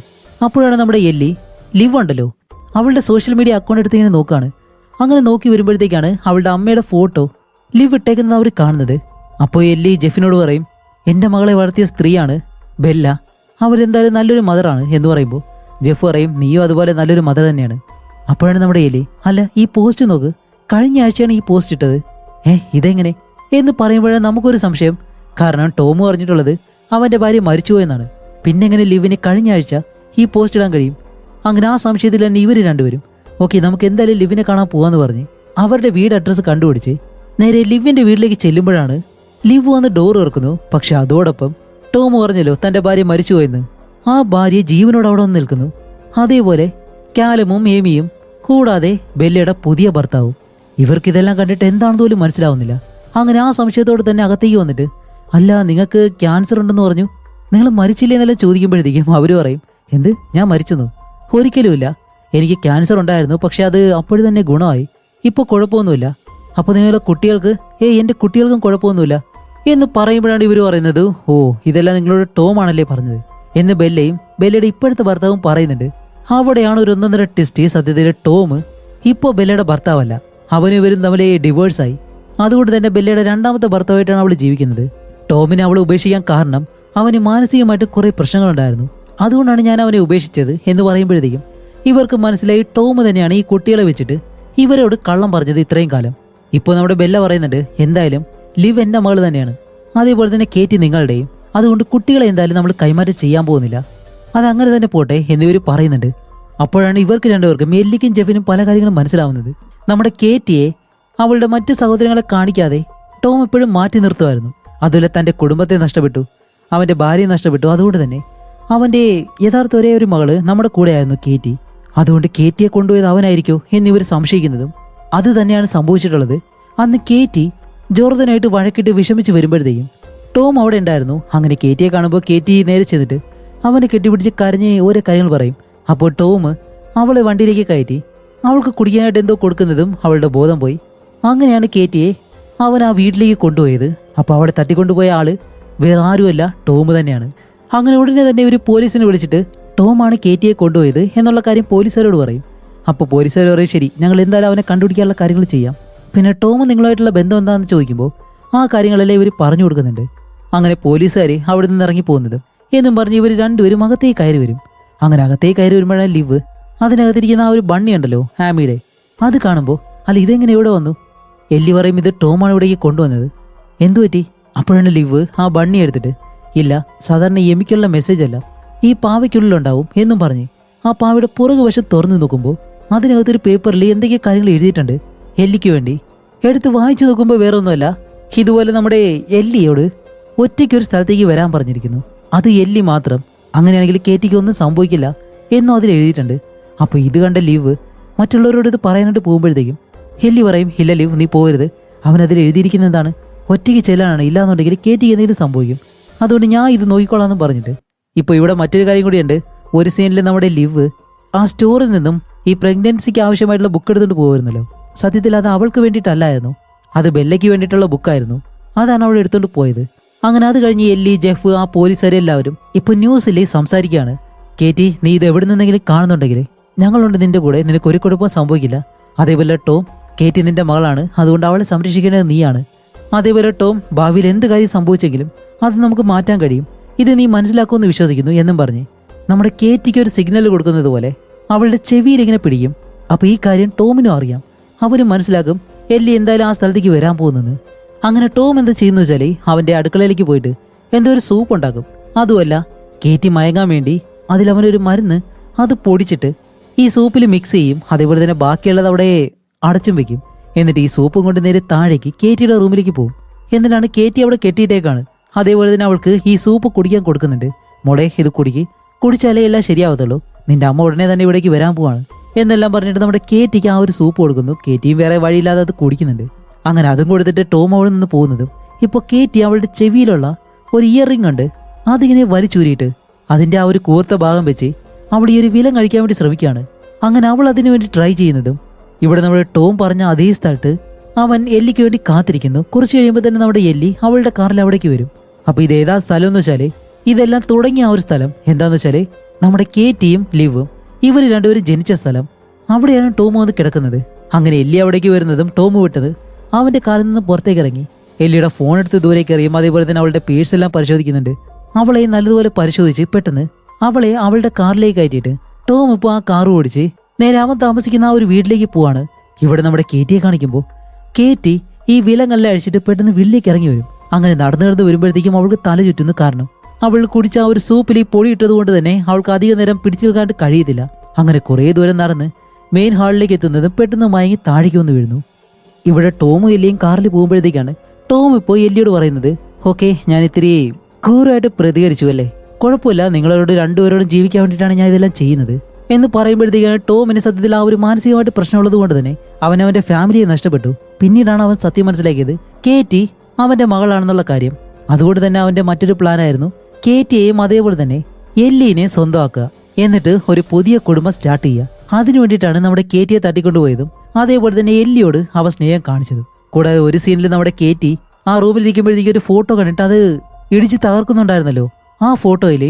അപ്പോഴാണ് നമ്മുടെ എല്ലി ലിവ് ഉണ്ടല്ലോ അവളുടെ സോഷ്യൽ മീഡിയ അക്കൗണ്ട് എടുത്ത് ഇങ്ങനെ നോക്കുകയാണ്. അങ്ങനെ നോക്കി വരുമ്പോഴത്തേക്കാണ് അവളുടെ അമ്മയുടെ ഫോട്ടോ ലിവ് ഇട്ടേക്കുന്നത് അവർ കാണുന്നത്. അപ്പോൾ എല്ലി ജെഫിനോട് പറയും എൻ്റെ മകളെ വളർത്തിയ സ്ത്രീയാണ് ബെല്ല, അവരെന്തായാലും നല്ലൊരു മദറാണ് എന്ന് പറയുമ്പോൾ ജെഫ് പറയും നീയും അതുപോലെ നല്ലൊരു മദർ തന്നെയാണ്. അപ്പോഴാണ് നമ്മുടെ എല്ലി അല്ല ഈ പോസ്റ്റ് നോക്ക്, കഴിഞ്ഞ ആഴ്ചയാണ് ഈ പോസ്റ്റ് ഇട്ടത്, ഇതെങ്ങനെ എന്ന് പറയുമ്പോഴാണ് നമുക്കൊരു സംശയം. കാരണം ടോം പറഞ്ഞിട്ടുള്ളത് അവൻ്റെ ഭാര്യ മരിച്ചുപോയെന്നാണ്. പിന്നെ എങ്ങനെ ലിവിന് കഴിഞ്ഞ ആഴ്ച ഈ പോസ്റ്റ് ഇടാൻ കഴിയും? അങ്ങനെ ആ സംശയത്തിൽ തന്നെ ഇവർ രണ്ടുപേരും ഓക്കെ നമുക്ക് എന്തായാലും ലിവിനെ കാണാൻ പോവാന്ന് പറഞ്ഞ് അവരുടെ വീട് അഡ്രസ്സ് കണ്ടുപിടിച്ച് നേരെ ലിവിൻ്റെ വീട്ടിലേക്ക് ചെല്ലുമ്പോഴാണ് ലിവ് വന്ന് ഡോർ തുറക്കുന്നു. പക്ഷെ അതോടൊപ്പം ടോം പറഞ്ഞല്ലോ തൻ്റെ ഭാര്യ മരിച്ചുപോയെന്ന്, ആ ഭാര്യ ജീവനോട് അവിടെ വന്ന് നിൽക്കുന്നു. അതേപോലെ കാലമും ഏമിയും കൂടാതെ ബെല്ലയുടെ പുതിയ ഭർത്താവും. ഇവർക്കിതെല്ലാം കണ്ടിട്ട് എന്താണെന്ന് പോലും മനസ്സിലാവുന്നില്ല. അങ്ങനെ ആ സംശയത്തോടെ തന്നെ അകത്തേക്ക് വന്നിട്ട് അല്ല നിങ്ങൾക്ക് ക്യാൻസർ ഉണ്ടെന്ന് പറഞ്ഞു, നിങ്ങൾ മരിച്ചില്ലേ എന്നെല്ലാം ചോദിക്കുമ്പോഴത്തേക്കും അവർ പറയും എന്ത് ഞാൻ മരിച്ചെന്നു? ഒരിക്കലുമില്ല, എനിക്ക് ക്യാൻസർ ഉണ്ടായിരുന്നു, പക്ഷെ അത് അപ്പോഴും തന്നെ ഗുണമായി, ഇപ്പോൾ കുഴപ്പമൊന്നുമില്ല. അപ്പോൾ നിങ്ങളുടെ കുട്ടികൾക്ക് എൻ്റെ കുട്ടികൾക്കും കുഴപ്പമൊന്നുമില്ല എന്ന് പറയുമ്പോഴാണ് ഇവർ പറയുന്നത് ഓ ഇതെല്ലാം നിങ്ങളോട് ടോം ആണല്ലേ പറഞ്ഞത് എന്ന് ബെല്ലയും ബെല്ലയുടെ ഇപ്പോഴത്തെ ഭർത്താവും പറയുന്നുണ്ട്. അവിടെയാണ് ഒരു ഒന്നൊന്നര ടെസ്റ്റ്. സത്യത്തിൽ ടോം ഇപ്പോൾ ബെല്ലയുടെ ഭർത്താവല്ല, അവനും ഇവരും തമ്മിൽ ഡിവോഴ്സായി. അതുകൊണ്ട് തന്നെ ബെല്ലയുടെ രണ്ടാമത്തെ ഭർത്താവായിട്ടാണ് അവൾ ജീവിക്കുന്നത്. ടോമിനെ അവളെ ഉപേക്ഷിക്കാൻ കാരണം അവന് മാനസികമായിട്ട് കുറേ പ്രശ്നങ്ങളുണ്ടായിരുന്നു, അതുകൊണ്ടാണ് ഞാൻ അവനെ ഉപേക്ഷിച്ചത് എന്ന് പറയുമ്പോഴത്തേക്കും ഇവർക്ക് മനസ്സിലായി ടോം തന്നെയാണ് ഈ കുട്ടികളെ വെച്ചിട്ട് ഇവരോട് കള്ളം പറഞ്ഞത് ഇത്രയും കാലം. ഇപ്പോൾ നമ്മുടെ ബെല്ല പറയുന്നുണ്ട് എന്തായാലും ലിവ് എൻ്റെ മകൾ തന്നെയാണ്, അതേപോലെ തന്നെ കേറ്റി നിങ്ങളുടെയും, അതുകൊണ്ട് കുട്ടികളെ എന്തായാലും നമ്മൾ കൈമാറ്റം ചെയ്യാൻ പോകുന്നില്ല, അതങ്ങനെ തന്നെ പോട്ടെ എന്നിവർ പറയുന്നുണ്ട്. അപ്പോഴാണ് ഇവർക്ക് രണ്ടുപേർക്കും എല്ലിക്കും ജെഫിനും പല കാര്യങ്ങളും മനസ്സിലാവുന്നത്. നമ്മുടെ കേറ്റിയെ അവളുടെ മറ്റ് സഹോദരങ്ങളെ കാണിക്കാതെ ടോം എപ്പോഴും മാറ്റി നിർത്തുമായിരുന്നു. അതുപോലെ തൻ്റെ കുടുംബത്തെ നഷ്ടപ്പെട്ടു, അവൻ്റെ ഭാര്യയെ നഷ്ടപ്പെട്ടു. അതുകൊണ്ട് തന്നെ അവൻ്റെ യഥാർത്ഥ ഒരേ ഒരു മകള് നമ്മുടെ കൂടെയായിരുന്നു കേറ്റി. അതുകൊണ്ട് കേറ്റിയെ കൊണ്ടുപോയത് അവനായിരിക്കോ എന്നിവർ സംശയിക്കുന്നതും അത് തന്നെയാണ് സംഭവിച്ചിട്ടുള്ളത്. അന്ന് കേറ്റി ജോർദനായിട്ട് വഴക്കിട്ട് വിഷമിച്ച് വരുമ്പോഴത്തേക്കും ടോം അവിടെ ഉണ്ടായിരുന്നു. അങ്ങനെ കേറ്റിയെ കാണുമ്പോൾ കേറ്റി നേരെ ചെന്നിട്ട് അവനെ കെട്ടിപ്പിടിച്ച് കരഞ്ഞ് ഓരോ കാര്യങ്ങൾ പറയും. അപ്പോൾ ടോം അവളെ വണ്ടിയിലേക്ക് കയറ്റി അവൾക്ക് കുടിക്കാനായിട്ട് എന്തോ കൊടുക്കുന്നതും അവളുടെ ബോധം പോയി. അങ്ങനെയാണ് കേറ്റിയെ അവൻ ആ വീട്ടിലേക്ക് കൊണ്ടുപോയത്. അപ്പോൾ അവിടെ തട്ടിക്കൊണ്ടുപോയ ആള് വേറെ ആരുമല്ല ടോം തന്നെയാണ്. അങ്ങനെ ഉടനെ തന്നെ ഒരു പോലീസിനെ വിളിച്ചിട്ട് ടോമാണ് കേറ്റിയെ കൊണ്ടുപോയത് എന്നുള്ള കാര്യം പോലീസുകാരോട് പറയും. അപ്പോൾ പോലീസുകാർ പറയും ശരി, ഞങ്ങൾ എന്തായാലും അവനെ കണ്ടുപിടിക്കാനുള്ള കാര്യങ്ങൾ ചെയ്യാം. പിന്നെ ടോം നിങ്ങളുമായിട്ടുള്ള ബന്ധം എന്താണെന്ന് ചോദിക്കുമ്പോൾ ആ കാര്യങ്ങളെല്ലാം ഇവർ പറഞ്ഞു കൊടുക്കുന്നുണ്ട്. അങ്ങനെ പോലീസുകാർ അവിടെ നിന്ന് ഇറങ്ങി പോകുന്നത് എന്നും പറഞ്ഞ് ഇവർ രണ്ടുപേരും അകത്തേക്ക് കയറി വരും. അങ്ങനെ അകത്തേക്ക് കയറി വരുമ്പോഴാണ് ലിവ് അതിനകത്തിരിക്കുന്ന ആ ഒരു ബണ്ണി ഉണ്ടല്ലോ ആമിയുടെ, അത് കാണുമ്പോൾ അല്ല ഇതെങ്ങനെ ഇവിടെ വന്നു? എല്ലി പറയും ഇത് ടോമാണ് ഇവിടേക്ക് കൊണ്ടുവന്നത്. എന്തു പറ്റി? അപ്പോഴാണ് ലിവ് ആ ബണ്ണി എടുത്തിട്ട് ഇല്ല സാധാരണ എമിക്കുള്ള മെസ്സേജ് അല്ല, ഈ പാവയ്ക്കുള്ളിലുണ്ടാവും എന്നും പറഞ്ഞ് ആ പാവയുടെ പുറകു വശം തുറന്നു നോക്കുമ്പോൾ അതിനകത്തൊരു പേപ്പറിൽ എന്തൊക്കെയോ കാര്യങ്ങൾ എഴുതിയിട്ടുണ്ട് എല്ലിക്ക് വേണ്ടി. എടുത്ത് വായിച്ചു നോക്കുമ്പോൾ വേറെ ഒന്നുമല്ല, ഇതുപോലെ നമ്മുടെ എല്ലിയോട് ഒറ്റയ്ക്കൊരു സ്ഥലത്തേക്ക് വരാൻ പറഞ്ഞിരിക്കുന്നു, അത് എല്ലി മാത്രം, അങ്ങനെയാണെങ്കിൽ കേറ്റിക്ക് ഒന്നും സംഭവിക്കില്ല എന്നും അതിൽ എഴുതിയിട്ടുണ്ട്. അപ്പോൾ ഇത് കണ്ട ലിവ് മറ്റുള്ളവരോട് ഇത് പറയാനായിട്ട് പോകുമ്പോഴത്തേക്കും എല്ലി പറയും ഇല്ല ലിവ് നീ പോകരുത്, അവനതിൽ എഴുതിയിരിക്കുന്ന എന്താണ് ഒറ്റയ്ക്ക് ചെല്ലാനാണ്, ഇല്ലാന്നുണ്ടെങ്കിൽ കേറ്റിക്ക് എന്തെങ്കിലും സംഭവിക്കും, അതുകൊണ്ട് ഞാൻ ഇത് നോക്കിക്കോളാമെന്ന് പറഞ്ഞിട്ട്. ഇപ്പോൾ ഇവിടെ മറ്റൊരു കാര്യം കൂടിയുണ്ട്. ഒരു സീനിൽ നമ്മുടെ ലിവ് ആ സ്റ്റോറിൽ നിന്നും ഈ പ്രഗ്നൻസിക്ക് ആവശ്യമായിട്ടുള്ള ബുക്ക് എടുത്തുകൊണ്ട് പോകുമായിരുന്നല്ലോ. സത്യത്തിൽ അത് അവൾക്ക് വേണ്ടിയിട്ടല്ലായിരുന്നു, അത് ബെല്ലയ്ക്ക് വേണ്ടിയിട്ടുള്ള ബുക്കായിരുന്നു. അതാണ് അവൾ എടുത്തുകൊണ്ട് പോയത്. അങ്ങനെ അത് കഴിഞ്ഞ് എല്ലി, ജെഫ്, ആ പോലീസുകാരെല്ലാവരും ഇപ്പോൾ ന്യൂസിൽ സംസാരിക്കുകയാണ്. കേറ്റി നീ ഇത് എവിടെ നിന്നെങ്കിലും കാണുന്നുണ്ടെങ്കിൽ ഞങ്ങളുണ്ട് നിന്റെ കൂടെ, നിനക്ക് ഒരു കുഴപ്പവും സംഭവിക്കില്ല. അതേപോലെ ടോം, കേറ്റി നിന്റെ മകളാണ്, അതുകൊണ്ട് അവളെ സംരക്ഷിക്കേണ്ടത് നീയാണ്. അതേപോലെ ടോം, ഭാവിയിൽ എന്ത് കാര്യം സംഭവിച്ചെങ്കിലും അത് നമുക്ക് മാറ്റാൻ കഴിയും, ഇത് നീ മനസ്സിലാക്കുമെന്ന് വിശ്വസിക്കുന്നു എന്നും പറഞ്ഞ് നമ്മുടെ കേറ്റിക്ക് ഒരു സിഗ്നൽ കൊടുക്കുന്നത് പോലെ അവളുടെ ചെവിയിൽ ഇങ്ങനെ പിടിക്കും. അപ്പോൾ ഈ കാര്യം ടോമിനും അറിയാം, അവനും മനസ്സിലാക്കും എല്ലി എന്തായാലും ആ സ്ഥലത്തേക്ക് വരാൻ പോകുന്നെന്ന്. അങ്ങനെ ടോം എന്താ ചെയ്യുന്നു വെച്ചാൽ അവൻ്റെ അടുക്കളയിലേക്ക് പോയിട്ട് എന്തോ ഒരു സൂപ്പ് ഉണ്ടാക്കും. അതുമല്ല കേറ്റി മയങ്ങാൻ വേണ്ടി അതിലവനൊരു മരുന്ന് അത് പൊടിച്ചിട്ട് ഈ സൂപ്പിൽ മിക്സ് ചെയ്യും. അതേപോലെ തന്നെ ബാക്കിയുള്ളത് അവിടെ അടച്ചും വെക്കും. എന്നിട്ട് ഈ സൂപ്പും കൊണ്ട് നേരെ താഴേക്ക് കേറ്റിയുടെ റൂമിലേക്ക് പോകും. എന്നിട്ടാണ് കേറ്റി അവിടെ കെട്ടിയിട്ടേക്കാണ്. അതേപോലെ തന്നെ അവൾക്ക് ഈ സൂപ്പ് കുടിക്കാൻ കൊടുക്കുന്നുണ്ട്. മോളെ ഇത് കുടിച്ചാലേ എല്ലാം ശരിയാവത്തുള്ളൂ, നിന്റെ അമ്മ ഉടനെ തന്നെ ഇവിടേക്ക് വരാൻ പോവാണ് എന്നെല്ലാം പറഞ്ഞിട്ട് നമ്മുടെ കേറ്റിക്ക് ആ ഒരു സൂപ്പ് കൊടുക്കുന്നു. കേറ്റിയും വേറെ വഴിയില്ലാതെ അത് കുടിക്കുന്നുണ്ട്. അങ്ങനെ അതും കൊടുത്തിട്ട് ടോം അവിടെ നിന്ന് പോകുന്നതും ഇപ്പോൾ കേറ്റി അവളുടെ ചെവിയിലുള്ള ഒരു ഇയർ റിംഗ് ഉണ്ട്, അതിങ്ങനെ വലിച്ചൂരിയിട്ട് അതിൻ്റെ ആ ഒരു കൂർത്ത ഭാഗം വെച്ച് അവിടെ ഈ ഒരു വിലം കഴിക്കാൻ വേണ്ടി ശ്രമിക്കുകയാണ്. അങ്ങനെ അവൾ അതിനു വേണ്ടി ട്രൈ ചെയ്യുന്നതും ഇവിടെ നമ്മുടെ ടോം പറഞ്ഞ അതേ സ്ഥലത്ത് അവൻ എല്ലിക്ക് വേണ്ടി കാത്തിരിക്കുന്നു. കുറച്ച് കഴിയുമ്പോൾ തന്നെ നമ്മുടെ എല്ലി അവളുടെ കാറിൽ അവിടേക്ക് വരും. അപ്പോൾ ഇത് ഏതാ സ്ഥലം എന്ന് വെച്ചാൽ ഇതെല്ലാം തുടങ്ങിയ ആ ഒരു സ്ഥലം എന്താന്ന് വെച്ചാൽ നമ്മുടെ കേറ്റിയും ലിവും ഇവർ രണ്ടുപേരും ജനിച്ച സ്ഥലം, അവിടെയാണ് ടോം വന്ന് കിടക്കുന്നത്. അങ്ങനെ എല്ലി അവിടേക്ക് വരുന്നതും ടോം വിട്ടത് അവൻ്റെ കാറിൽ നിന്ന് പുറത്തേക്ക് ഇറങ്ങി എല്ലിയുടെ ഫോൺ എടുത്ത് ദൂരേക്ക് എറിയും. അതേപോലെ തന്നെ അവളുടെ പേഴ്സ് എല്ലാം പരിശോധിക്കുന്നുണ്ട്. അവളെ നല്ലതുപോലെ പരിശോധിച്ച് പെട്ടെന്ന് അവളെ അവളുടെ കാറിലേക്ക് കയറ്റിയിട്ട് ടോം ഇപ്പോൾ ആ കാർ ഓടിച്ച് നേരെ അവൻ താമസിക്കുന്ന ആ ഒരു വീട്ടിലേക്ക് പോവാണ്. ഇവിടെ നമ്മുടെ കേറ്റിയെ കാണിക്കുമ്പോൾ കേറ്റി ഈ വിലങ്ങെല്ലാം അഴിച്ചിട്ട് പെട്ടെന്ന് വീട്ടിലേക്ക് ഇറങ്ങി വരും. അങ്ങനെ നടന്നു വരുമ്പോഴത്തേക്കും അവൾക്ക് തല ചുറ്റുന്നു. കാരണം അവൾ കുടിച്ച ആ ഒരു സൂപ്പിൽ ഈ പൊടി ഇട്ടത് കൊണ്ട് തന്നെ അവൾക്ക് അധിക നേരം പിടിച്ചു നിൽക്കാണ്ട് കഴിയത്തില്ല. അങ്ങനെ കുറേ ദൂരം നടന്ന് മെയിൻ ഹാളിലേക്ക് എത്തുന്നതും പെട്ടെന്ന് മയങ്ങി താഴേക്ക് വന്ന് വീഴുന്നു. ഇവിടെ ടോമും എല്ലിയും കാറിൽ പോകുമ്പോഴത്തേക്കാണ് ടോം ഇപ്പോൾ എല്ലിയോട് പറയുന്നത് ഓക്കെ ഞാൻ ഇത്തിരി ക്രൂരമായിട്ട് പ്രതികരിച്ചു അല്ലേ, കുഴപ്പമില്ല, നിങ്ങളോട് രണ്ടുപേരോടും ജീവിക്കാൻ വേണ്ടിയിട്ടാണ് ഞാൻ ഇതെല്ലാം ചെയ്യുന്നത് എന്ന് പറയുമ്പോഴത്തേക്കാണ് ടോമിന് സത്യത്തിൽ ആ ഒരു മാനസികമായിട്ട് പ്രശ്നമുള്ളത് കൊണ്ട് തന്നെ അവനവൻ്റെ ഫാമിലിയെ നഷ്ടപ്പെട്ടു. പിന്നീടാണ് അവൻ സത്യം മനസ്സിലാക്കിയത് കേറ്റി അവൻ്റെ മകളാണെന്നുള്ള കാര്യം. അതുകൊണ്ട് തന്നെ അവൻ്റെ മറ്റൊരു പ്ലാനായിരുന്നു കേറ്റിയെയും അതേപോലെ തന്നെ എല്ലിനെയും സ്വന്തമാക്കുക, എന്നിട്ട് ഒരു പുതിയ കുടുംബം സ്റ്റാർട്ട് ചെയ്യുക. അതിനു വേണ്ടിയിട്ടാണ് നമ്മുടെ കേറ്റിയെ തട്ടിക്കൊണ്ടുപോയതും അതേപോലെ തന്നെ എല്ലിയോട് അവ സ്നേഹം കാണിച്ചതും. കൂടാതെ ഒരു സീനിൽ നമ്മുടെ കേറ്റി ആ റൂമിൽ ഇരിക്കുമ്പോഴത്തേക്ക് ഒരു ഫോട്ടോ കണ്ടിട്ട് അത് ഇടിച്ച് തകർക്കുന്നുണ്ടായിരുന്നല്ലോ. ആ ഫോട്ടോയിൽ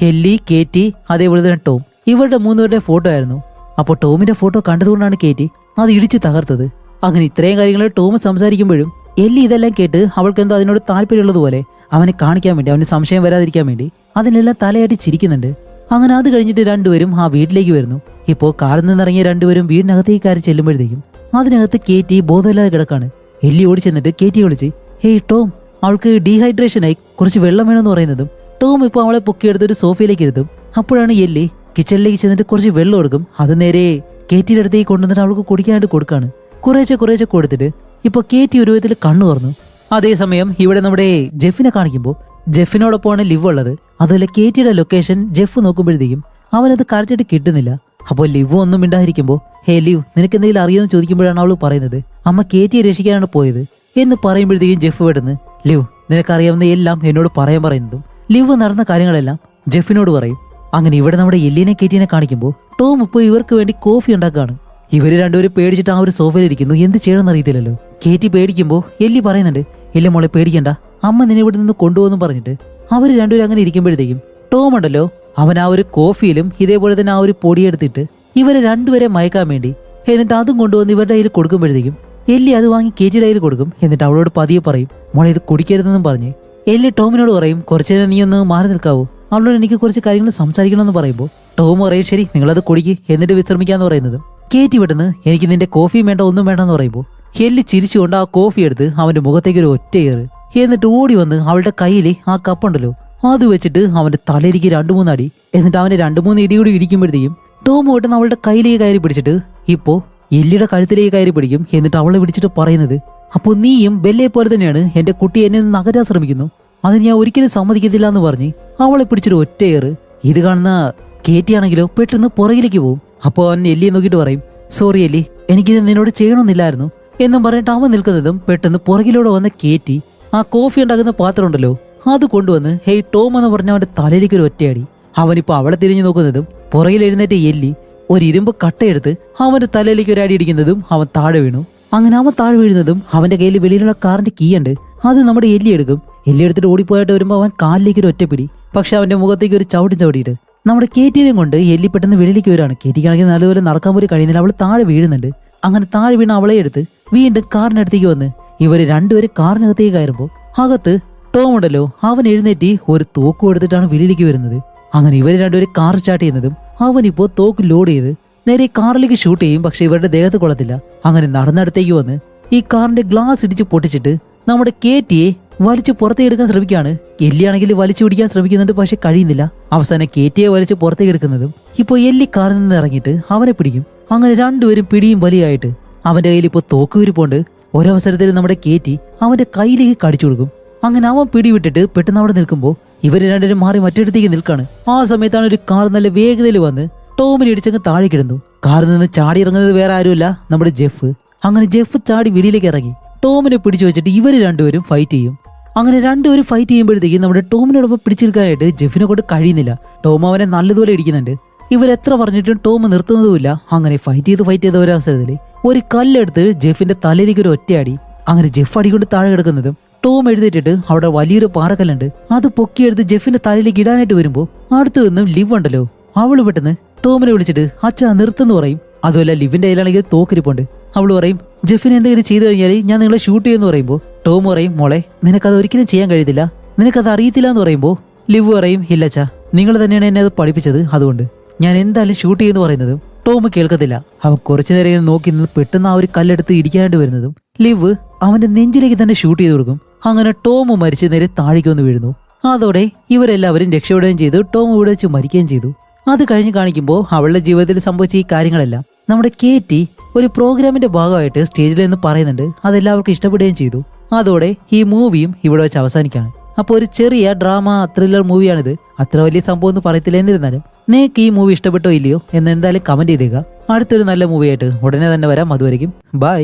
എല്ലി, കേറ്റി അതേപോലെ തന്നെ ടോം ഇവരുടെ മൂന്നുപേരുടെ ഫോട്ടോ ആയിരുന്നു. അപ്പോൾ ടോമിന്റെ ഫോട്ടോ കണ്ടതുകൊണ്ടാണ് കേറ്റി അത് ഇടിച്ച് തകർത്തത്. അങ്ങനെ ഇത്രയും കാര്യങ്ങൾ ടോം സംസാരിക്കുമ്പോഴും എല്ലി ഇതെല്ലാം കേട്ട് അവൾക്ക് എന്തോ അതിനോട് താല്പര്യമുള്ളതുപോലെ അവനെ കാണിക്കാൻ വേണ്ടി, അവന് സംശയം വരാതിരിക്കാൻ വേണ്ടി അതിനെല്ലാം തലയാട്ടി ചിരിക്കുന്നുണ്ട്. അങ്ങനെ അത് കഴിഞ്ഞിട്ട് രണ്ടുപേരും ആ വീട്ടിലേക്ക് വരുന്നു. ഇപ്പോൾ കാറിൽ നിന്നിറങ്ങിയ രണ്ടുപേരും വീടിനകത്തേക്ക് കയറി ചെല്ലുമ്പോഴത്തേക്കും അതിനകത്ത് കേറ്റി ബോധമില്ലാതെ കിടക്കാണ്. എല്ലി ഓടി ചെന്നിട്ട് കേറ്റിയെ വിളിച്ച് ഹേയ് ടോം, അവൾക്ക് ഡീഹൈഡ്രേഷനായി, കുറച്ച് വെള്ളം വേണമെന്ന് പറയുന്നതും ടോം ഇപ്പോൾ അവളെ പൊക്കിയെടുത്തൊരു സോഫയിലേക്ക് ഇരുത്തും. അപ്പോഴാണ് എല്ലി കിച്ചണിലേക്ക് ചെന്നിട്ട് കുറച്ച് വെള്ളം കൊടുക്കും. അത് നേരെ കേറ്റിയുടെ അടുത്തേക്ക് കൊണ്ടുവന്നിട്ട് അവൾക്ക് കുടിക്കാനായിട്ട് കൊടുക്കാണ്. കുറേശ്ശെ കൊടുത്തിട്ട് ഇപ്പോൾ കേറ്റി ഒരു വിധത്തിൽ കണ്ണു തുറന്നു. അതേസമയം ഇവിടെ നമ്മുടെ ജെഫിനെ കാണിക്കുമ്പോൾ ജെഫിനോടൊപ്പമാണ് ലിവ് ഉള്ളത്. അതുപോലെ കേറ്റിയുടെ ലൊക്കേഷൻ ജെഫ് നോക്കുമ്പോഴത്തേക്കും അവനത് കറക്റ്റായിട്ട് കിട്ടുന്നില്ല. അപ്പോൾ ലിവ് ഒന്നും മിണ്ടാതിരിക്കുമ്പോൾ ഹേ ലിവ്, നിനക്ക് എന്തെങ്കിലും അറിയുമെന്ന് ചോദിക്കുമ്പോഴാണ് അവൾ പറയുന്നത് അമ്മ കേറ്റിയെ രക്ഷിക്കാനാണ് പോയത് എന്ന് പറയുമ്പോഴത്തേക്കും ജെഫ് വിടുന്നു ലിവ്, നിനക്കറിയാവുന്ന എല്ലാം എന്നോട് പറയാൻ പറയുന്നതും ലിവ് നടന്ന കാര്യങ്ങളെല്ലാം ജെഫിനോട് പറയും. അങ്ങനെ ഇവിടെ നമ്മുടെ എല്ലിനെ കേറ്റിനെ കാണിക്കുമ്പോൾ ടോം ഇപ്പോൾ ഇവർക്ക് വേണ്ടി കോഫി ഉണ്ടാക്കുകയാണ്. ഇവര് രണ്ടുപേരും പേടിച്ചിട്ട് ആ ഒരു സോഫയിലിരിക്കുന്നു. എന്ത് ചെയ്യണമെന്ന് അറിയത്തില്ലല്ലോ. കേറ്റി പേടിക്കുമ്പോൾ എല്ലി പറയുന്നുണ്ട് ഇല്ല മോളെ പേടിക്കണ്ട, അമ്മ നിന്നെ ഇവിടെ നിന്ന് കൊണ്ടുപോകുന്നു പറഞ്ഞിട്ട് അവർ രണ്ടുപേരും അങ്ങനെ ഇരിക്കുമ്പോഴത്തേക്കും ടോം ഉണ്ടല്ലോ, അവൻ ആ ഒരു കോഫിയിലും ഇതേപോലെ തന്നെ ആ ഒരു പൊടിയെടുത്തിട്ട് ഇവരെ രണ്ടുപേരെ മയക്കാൻ വേണ്ടി എന്നിട്ട് അതും കൊണ്ടുവന്ന് ഇവരുടെ കയ്യിൽ കൊടുക്കുമ്പോഴത്തേക്കും എല്ലി അത് വാങ്ങി കേറ്റിയുടെ കയ്യിൽ കൊടുക്കും. എന്നിട്ട് അവളോട് പതിയെ പറയും, മോളെ ഇത് കുടിക്കരുതെന്നും പറഞ്ഞ്. എല്ലി ടോമിനോട് പറയും, കുറച്ചു നേരം നീ ഒന്ന് മാറി നിൽക്കാവൂ, അവളോട് എനിക്ക് കുറച്ച് കാര്യങ്ങൾ സംസാരിക്കണമെന്ന് പറയുമ്പോൾ ടോം പറയും, ശരി നിങ്ങളത് കുടിക്ക് എന്നിട്ട് വിശ്രമിക്കാന്ന് പറയുന്നത്. കേറ്റി പെട്ടെന്ന് എനിക്ക് നിന്റെ കോഫിയും വേണ്ട ഒന്നും വേണ്ടെന്ന് പറയുമ്പോൾ എല്ലി ചിരിച്ചുകൊണ്ട് ആ കോഫി എടുത്ത് അവന്റെ മുഖത്തേക്ക് ഒരു ഒറ്റയേറ് എന്നിട്ട് ഓടി വന്ന് അവളുടെ കയ്യിൽ ആ കപ്പുണ്ടല്ലോ അത് വെച്ചിട്ട് അവന്റെ തലയിലേക്ക് 2-3 അടി, എന്നിട്ട് അവന്റെ 2-3 ഇടി കൂടി ഇടിക്കുമ്പോഴത്തേക്കും ടോം പെട്ടെന്ന് അവളുടെ കയ്യിലേക്ക് കയറി പിടിച്ചിട്ട് ഇപ്പോ എല്ലിയുടെ കഴുത്തിലേക്ക് കയറി പിടിക്കും. എന്നിട്ട് അവളെ പിടിച്ചിട്ട് പറയുന്നത്, അപ്പോൾ നീയും ബെല്ലയെ പോലെ തന്നെയാണ് എന്റെ കുട്ടി എന്നെ നിന്ന് അകറ്റാൻ ശ്രമിക്കുന്നു, അത് ഞാൻ ഒരിക്കലും സമ്മതിക്കത്തില്ല എന്ന് പറഞ്ഞ് അവളെ പിടിച്ചിട്ട് ഒറ്റയേറ്. ഇത് കാണുന്ന കേറ്റിയാണെങ്കിലോ പെട്ടെന്ന് പുറകിലേക്ക് പോകും. അപ്പോൾ അവൻ എല്ലിയെ നോക്കിയിട്ട് പറയും, സോറി എല്ലി, എനിക്കിത് നിന്നോട് ചെയ്യണമെന്നില്ലായിരുന്നു എന്നും പറഞ്ഞിട്ട് അവൻ നിൽക്കുന്നതും പെട്ടെന്ന് പുറകിലൂടെ വന്ന കേറ്റി ആ കോഫി ഉണ്ടാക്കുന്ന പാത്രം ഉണ്ടല്ലോ അത് കൊണ്ടുവന്ന് ഹേയ് ടോം എന്ന് പറഞ്ഞ അവന്റെ തലയിലേക്ക് ഒരു ഒറ്റയടി. അവനിപ്പോ അവളെ തിരിഞ്ഞു നോക്കുന്നതും പുറകിൽ എഴുന്നേറ്റ് എല്ലി ഒരു ഇരുമ്പ് കട്ടയെടുത്ത് അവന്റെ തലയിലേക്ക് ഒരു അടി ഇടിക്കുന്നതും അവൻ താഴെ വീണു. അങ്ങനെ അവൻ താഴെ വീഴുന്നതും അവന്റെ കയ്യിൽ വെളിയിലുള്ള കാറിന്റെ കീ ഉണ്ട്, അത് നമ്മുടെ എല്ലി എടുക്കും. എല്ലി എടുത്തിട്ട് ഓടിപ്പോയിട്ട് വരുമ്പോൾ അവൻ കാലിലേക്ക് ഒരു ഒറ്റപ്പിടി, പക്ഷെ അവന്റെ മുഖത്തേക്ക് ഒരു ചവിട്ടിയിട്ട് നമ്മുടെ കേറ്റിനെയും കൊണ്ട് എല്ലി പെട്ടെന്ന് വെളിയിലേക്ക് വരികയാണ്. കേറ്റിക്കാണെങ്കിൽ നല്ലപോലെ നടക്കാൻ പോലും കഴിയുന്നില്ല, അവൾ താഴെ വീഴുന്നുണ്ട്. അങ്ങനെ താഴെ വീണ അവളെ എടുത്ത് വീണ്ടും കാറിനടുത്തേക്ക് വന്ന് ഇവര് രണ്ടുപേരും കാറിനകത്തേക്ക് കയറുമ്പോൾ അകത്ത് ടോം ഉണ്ടല്ലോ അവൻ എഴുന്നേറ്റ് ഒരു തോക്കും എടുത്തിട്ടാണ് വെളിയിലേക്ക് വരുന്നത്. അങ്ങനെ ഇവര് രണ്ടുപേരും കാർ സ്റ്റാർട്ട് ചെയ്യുന്നതും അവനിപ്പോ തോക്ക് ലോഡ് ചെയ്ത് നേരെ കാറിലേക്ക് ഷൂട്ട് ചെയ്യും, പക്ഷെ ഇവരുടെ ദേഹത്ത് കൊള്ളത്തില്ല. അങ്ങനെ നടന്നടുത്തേക്ക് വന്ന് ഈ കാറിന്റെ ഗ്ലാസ് ഇടിച്ച് പൊട്ടിച്ചിട്ട് നമ്മുടെ കേറ്റിയെ വലിച്ചു പുറത്തേക്ക് എടുക്കാൻ ശ്രമിക്കുകയാണ്. എല്ലിയാണെങ്കിൽ വലിച്ചു പിടിക്കാൻ ശ്രമിക്കുന്നുണ്ട്, പക്ഷെ കഴിയുന്നില്ല. അവസാനം കേറ്റിയെ വലിച്ചു പുറത്തേക്ക് എടുക്കുന്നതും ഇപ്പൊ എല്ലി കാറിൽ നിന്ന് ഇറങ്ങിയിട്ട് അവനെ പിടിക്കും. അങ്ങനെ രണ്ടുപേരും പിടിയും വലിയായിട്ട് അവന്റെ കയ്യിൽ ഇപ്പൊ തോക്ക് വിരിപ്പുണ്ട്. ഒരവസരത്തിൽ നമ്മുടെ കേറ്റി അവന്റെ കയ്യിലേക്ക് കടിച്ചു കൊടുക്കും. അങ്ങനെ അവൻ പിടിവിട്ടിട്ട് പെട്ടെന്ന് അവിടെ നിൽക്കുമ്പോൾ ഇവര് രണ്ടുപേരും മാറി മറ്റിടത്തേക്ക് നിൽക്കാണ്. ആ സമയത്താണ് ഒരു കാർ നല്ല വേഗതയിൽ വന്ന് ടോമിനെ ഇടിച്ചങ്ങ് താഴെ കിടന്നു. കാറിൽ നിന്ന് ചാടി ഇറങ്ങുന്നത് വേറെ ആരുമല്ല, നമ്മുടെ ജെഫ്. അങ്ങനെ ജെഫ് ചാടി വെളിയിലേക്ക് ഇറങ്ങി ടോമിനെ പിടിച്ചു വെച്ചിട്ട് ഇവര് രണ്ടുപേരും ഫൈറ്റ് ചെയ്യും. അങ്ങനെ രണ്ടുപേരും ഫൈറ്റ് ചെയ്യുമ്പോഴത്തേക്കും നമ്മുടെ ടോമിനോടൊപ്പം പിടിച്ചെടുക്കാനായിട്ട് ജെഫിനെ കൊണ്ട് കഴിയുന്നില്ല. ടോം അവനെ നല്ലതുപോലെ ഇടിക്കുന്നുണ്ട്. ഇവരെത്ര പറഞ്ഞിട്ടും ടോം നിർത്തുന്നതുമില്ല. അങ്ങനെ ഫൈറ്റ് ചെയ്ത ഒരവസരത്തിൽ ഒരു കല്ലെടുത്ത് ജെഫിന്റെ തലയിലേക്ക് ഒരു ഒറ്റയടി. അങ്ങനെ ജെഫ് അടികൊണ്ട് താഴെ കിടക്കുന്നതും ടോം എഴുന്നേറ്റിട്ട് അവിടെ വലിയൊരു പാറക്കല്ലുണ്ട് അത് പൊക്കിയെടുത്ത് ജെഫിന്റെ തലയിലേക്ക് ഇടാനായിട്ട് വരുമ്പോൾ അടുത്തു നിന്നും ലിവ് ഉണ്ടല്ലോ അവള് പെട്ടെന്ന് ടോമിനെ വിളിച്ചിട്ട് അച്ഛാ നിർത്തുന്നു പറയും. അതുമല്ല ലിവിന്റെ കയ്യിലാണെങ്കിൽ തോക്കിരിപ്പുണ്ട്. അവള് പറയും, ജെഫിനെ എന്തെങ്കിലും ചെയ്തു കഴിഞ്ഞാൽ ഞാൻ നിങ്ങളെ ഷൂട്ട് ചെയ്യുമെന്ന് പറയുമ്പോൾ ടോം പറയും, മോളെ നിനക്കത് ഒരിക്കലും ചെയ്യാൻ കഴിയത്തില്ല, നിനക്കത് അറിയത്തില്ല എന്ന് പറയുമ്പോൾ ലിവ് പറയും, ഇല്ലച്ചാ നിങ്ങൾ തന്നെയാണ് എന്നെ അത് പഠിപ്പിച്ചത്, അതുകൊണ്ട് ഞാൻ എന്തായാലും ഷൂട്ട് ചെയ്യുമെന്ന് പറയുന്നതും ടോം കേൾക്കത്തില്ല. അവൻ കുറച്ചു നേരം ഇങ്ങനെ നോക്കി നിന്ന് പെട്ടെന്ന് ആ ഒരു കല്ലെടുത്ത് ഇടിക്കാനായിട്ട് വരുന്നതും ലിവ് അവന്റെ നെഞ്ചിലേക്ക് തന്നെ ഷൂട്ട് ചെയ്ത് കൊടുക്കും. അങ്ങനെ ടോം മരിച്ച് നേരെ താഴേക്ക് വന്ന് വീഴുന്നു. അതോടെ ഇവരെല്ലാവരും രക്ഷപ്പെടുകയും ചെയ്തു. ടോം ഇവിടെ വെച്ച് മരിക്കുകയും ചെയ്തു. അത് കഴിഞ്ഞ് കാണിക്കുമ്പോൾ അവളുടെ ജീവിതത്തിൽ സംഭവിച്ച ഈ കാര്യങ്ങളെല്ലാം നമ്മുടെ കേറ്റി ഒരു പ്രോഗ്രാമിന്റെ ഭാഗമായിട്ട് സ്റ്റേജിൽ നിന്ന് പറയുന്നുണ്ട്. അതെല്ലാവർക്കും ഇഷ്ടപ്പെടുകയും ചെയ്തു. അതോടെ ഈ മൂവിയും ഇവിടെ വെച്ച് അവസാനിക്കുകയാണ്. അപ്പോൾ ഒരു ചെറിയ ഡ്രാമ ത്രില്ലർ മൂവിയാണിത്. അത്ര വലിയ സംഭവം ഒന്നും പറയത്തില്ല. എന്നിരുന്നാലും നിങ്ങൾക്ക് ഈ മൂവി ഇഷ്ടപ്പെട്ടോ ഇല്ലയോ എന്ന് എന്തായാലും കമന്റ് ചെയ്തേക്കുക. അടുത്തൊരു നല്ല മൂവിയായിട്ട് ഉടനെ തന്നെ വരാം. അതുവരെയും ബൈ.